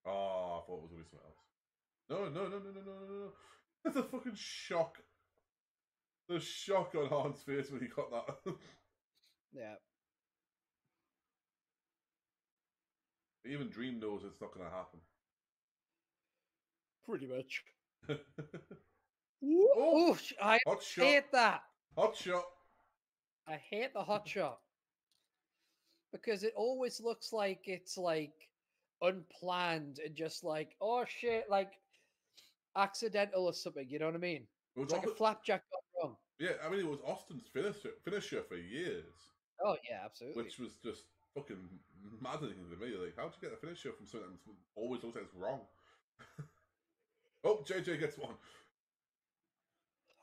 Oh, I thought it was going to be something else. No. That's a fucking shock. The shock on Arn's face when he got that. Yeah. Even Dream knows it's not going to happen. Pretty much. Oh, I hate that. Hot shot. I hate the hot shot. Because it always looks like it's like unplanned and just like, oh shit, like accidental or something, you know what I mean? It's like a flapjack gone wrong. Yeah, I mean, it was Austin's finisher for years. Oh, yeah, absolutely. Which was just fucking maddening to me. Like, how'd you get a finisher from something that always looks like it's wrong? Oh, JJ gets one.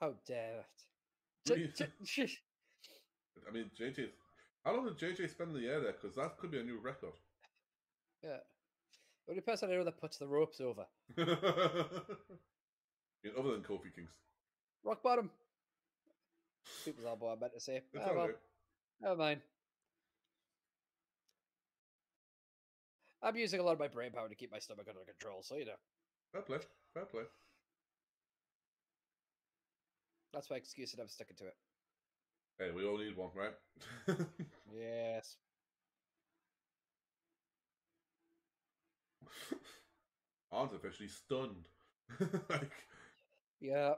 How dare it? I mean, JJ... How long did JJ spend in the air there? Because that could be a new record. Yeah. The only person I know that puts the ropes over. Yeah, other than Kofi Kingston. Rock bottom. People's elbow, I meant to say. It's all right. Never mind. I'm using a lot of my brain power to keep my stomach under control, so you know. Fair play. Fair play. That's my excuse and I'm sticking to it. Hey, we all need one, right? Yes. Arn's officially stunned. Like, yeah.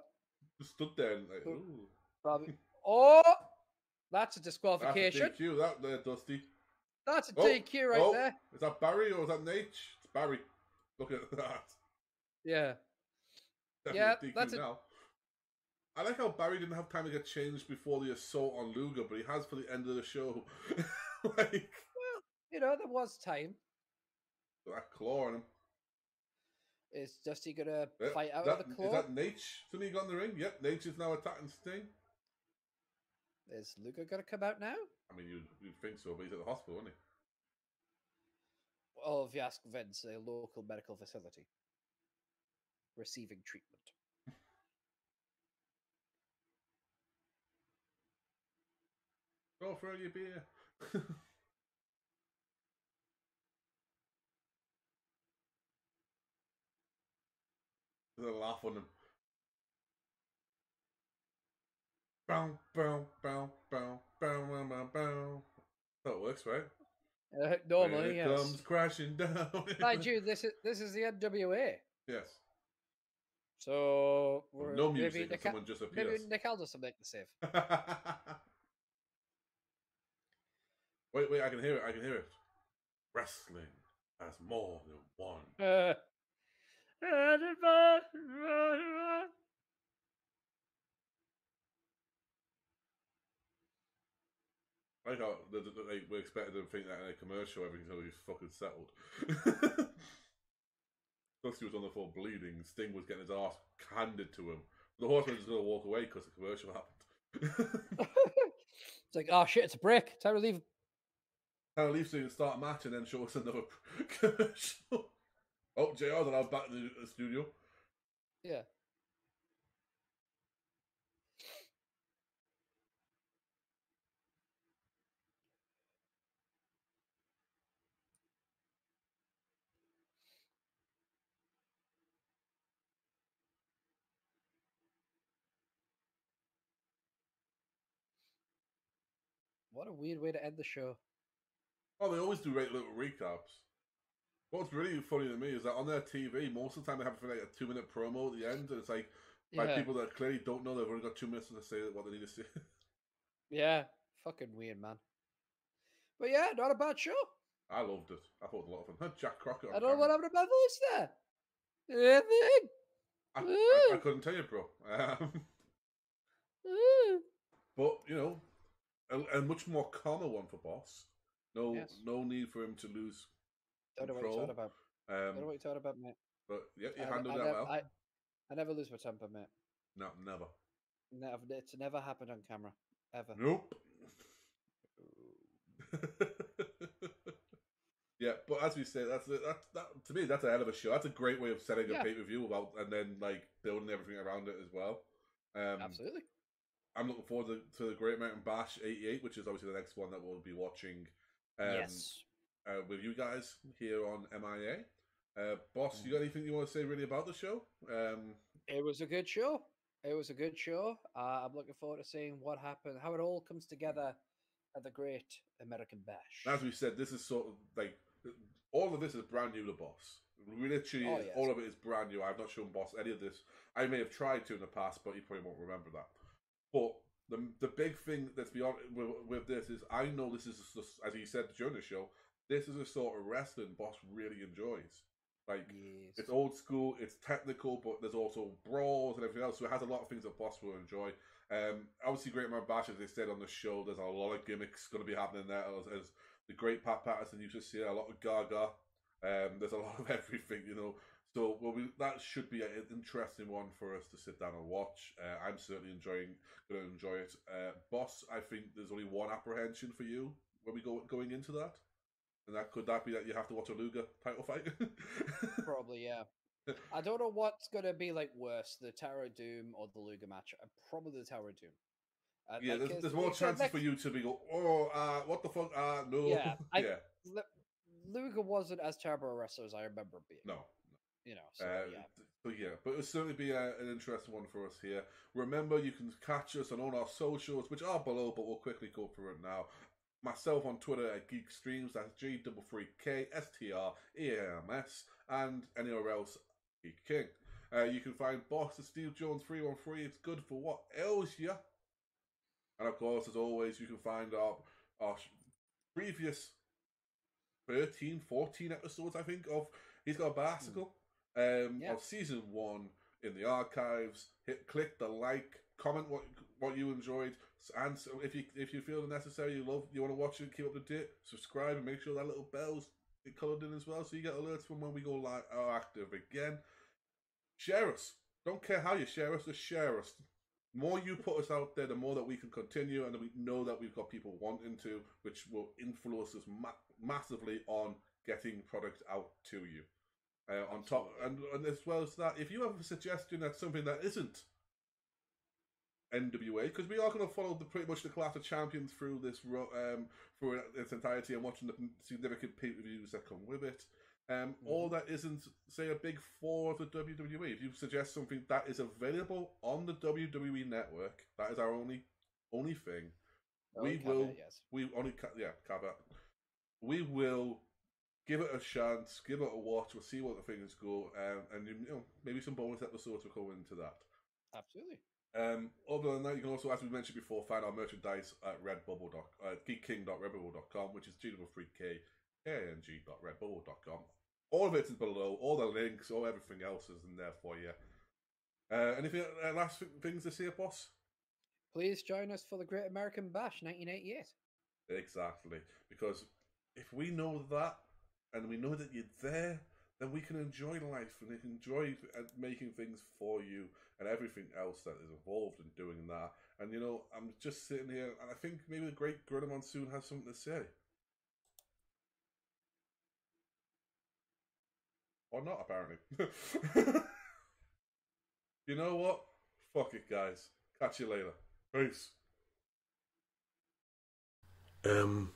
Just stood there and like, ooh. Probably. Oh! That's a disqualification. That's a DQ, that there, Dusty. That's a DQ right there. Is that Barry or is that Nate? It's Barry. Look at that. Yeah. Definitely yeah, DQ that's now. I like how Barry didn't have time to get changed before the assault on Luger, but he has for the end of the show. Like, Well, you know, there was time. that claw on him. Is Dusty gonna Yep. fight out of the claw? Is that Nate? Something got in the ring? Yep, Nate is now attacking Sting. Is Luger gonna come out now? I mean, you'd think so, but he's at the hospital, isn't he? Or if you ask Vince, a local medical facility, receiving treatment. Go throw your beer. There's a laugh on him. Bow, bow, bow, bow, bow, bow, bow, bow. That works, right? Normally, Here it yes. comes crashing down. Mind you, this is the NWA. Yes. So No music, and someone just appears. Maybe Nick Aldis will make the save. Wait, I can hear it. Wrestling has more than one. I like how we expected them to think that in a commercial everything's going to be fucking settled. Dusty was on the floor bleeding. Sting was getting his ass handed to him. The Horseman was going to walk away because the commercial happened. It's like, oh shit, it's a break. Time to leave. Time to leave so you can start a match and then show us another commercial. Oh, JR's allowed back in the studio. Yeah. What a weird way to end the show. Oh, they always do great little recaps. What's really funny to me is that on their TV, most of the time they have like a 2-minute promo at the end, and it's like by people that clearly don't know they've only got 2 minutes to say what they need to say. Yeah, fucking weird, man. But yeah, not a bad show. I loved it. I thought it was a lot of fun. Jack Crockett. I don't know what happened to my voice there. Anything? I couldn't tell you, bro. But you know, a much more calmer one for Boss. No need for him to lose Don't know what you're talking about. Don't know what you're talking about, mate. But yeah, you handled that well. I never lose my temper, mate. No, never. It's never happened on camera. Ever. Nope. Yeah, but as we say, that to me, that's a hell of a show. That's a great way of setting a pay-per-view and then like building everything around it as well. Absolutely. I'm looking forward to the Great Mountain Bash 88, which is obviously the next one that we'll be watching. Yes. With you guys here on MIA. Boss, you got anything you want to say really about the show? It was a good show. I'm looking forward to seeing what happened, how it all comes together at the Great American Bash. As we said, this is sort of like all of this is brand new to Boss. Literally, all of it is brand new. I've not shown Boss any of this. I may have tried to in the past, but you probably won't remember that. But the big thing that's beyond with this is I know this is just, as he said during the show, this is a sort of wrestling Boss really enjoys. Like it's old school, it's technical, but there's also brawls and everything else. So it has a lot of things that Boss will enjoy. Obviously, Great Man Bash, as they said on the show, there's a lot of gimmicks going to be happening there. As the great Pat Patterson used to say, a lot of Gaga. There's a lot of everything, you know. So that should be an interesting one for us to sit down and watch. I'm certainly going to enjoy it. Boss, I think there's only one apprehension for you when we going into that. And could that be that you have to watch a Luger title fight? Probably, yeah. I don't know what's going to be like worse, the Tower of Doom or the Luger match. Probably the Tower of Doom. Yeah, there's more chances for you to be what the fuck? No. Yeah. Luger wasn't as terrible a wrestler as I remember being. No. You know, so but it'll certainly be an interesting one for us here. Remember, you can catch us on all our socials, which are below, but we'll quickly go through it now. Myself on Twitter at Geek Streams, that's G33K STREAMS, and anywhere else, Geek King. You can find Boss at Steve Jones 313. It's good for what else, yeah? And of course, as always, you can find our previous 13, 14 episodes, I think, of He's Got a Bicycle, of season 1 in the archives. Click the like, comment what you enjoyed, and so if you feel necessary, you want to watch it, keep up to date, subscribe, and make sure that little bell's coloured in as well, so you get alerts from when we go live or active again. Share us. Don't care how you share us, just share us. The more you put us out there, the more that we can continue, and we know that we've got people wanting to, which will influence us massively on getting product out to you. On top, and as well as that, if you have a suggestion that's something that isn't NWA, because we are going to follow pretty much the Clash of Champions through this for its entirety and watching the significant pay-per-views that come with it. All that isn't, say, a big four of the WWE. If you suggest something that is available on the WWE network, that is our only thing. Caveat. We will give it a chance, give it a watch. We'll see what the things go, and maybe some bonus episodes will go into that. Absolutely. Other than that, you can also, as we mentioned before, find our merchandise at geekking.redbubble.com, which is G33K King.redbubble.com. All of it is below. All the links, everything else is in there for you. Anything last things to say, boss? Please join us for the Great American Bash 1988. Exactly, because if we know that and we know that you're there, then we can enjoy life and enjoy making things for you and everything else that is involved in doing that. And I'm just sitting here, and I think maybe the great Gorilla Monsoon has something to say. Or not, apparently. You know what? Fuck it, guys. Catch you later. Peace. MIA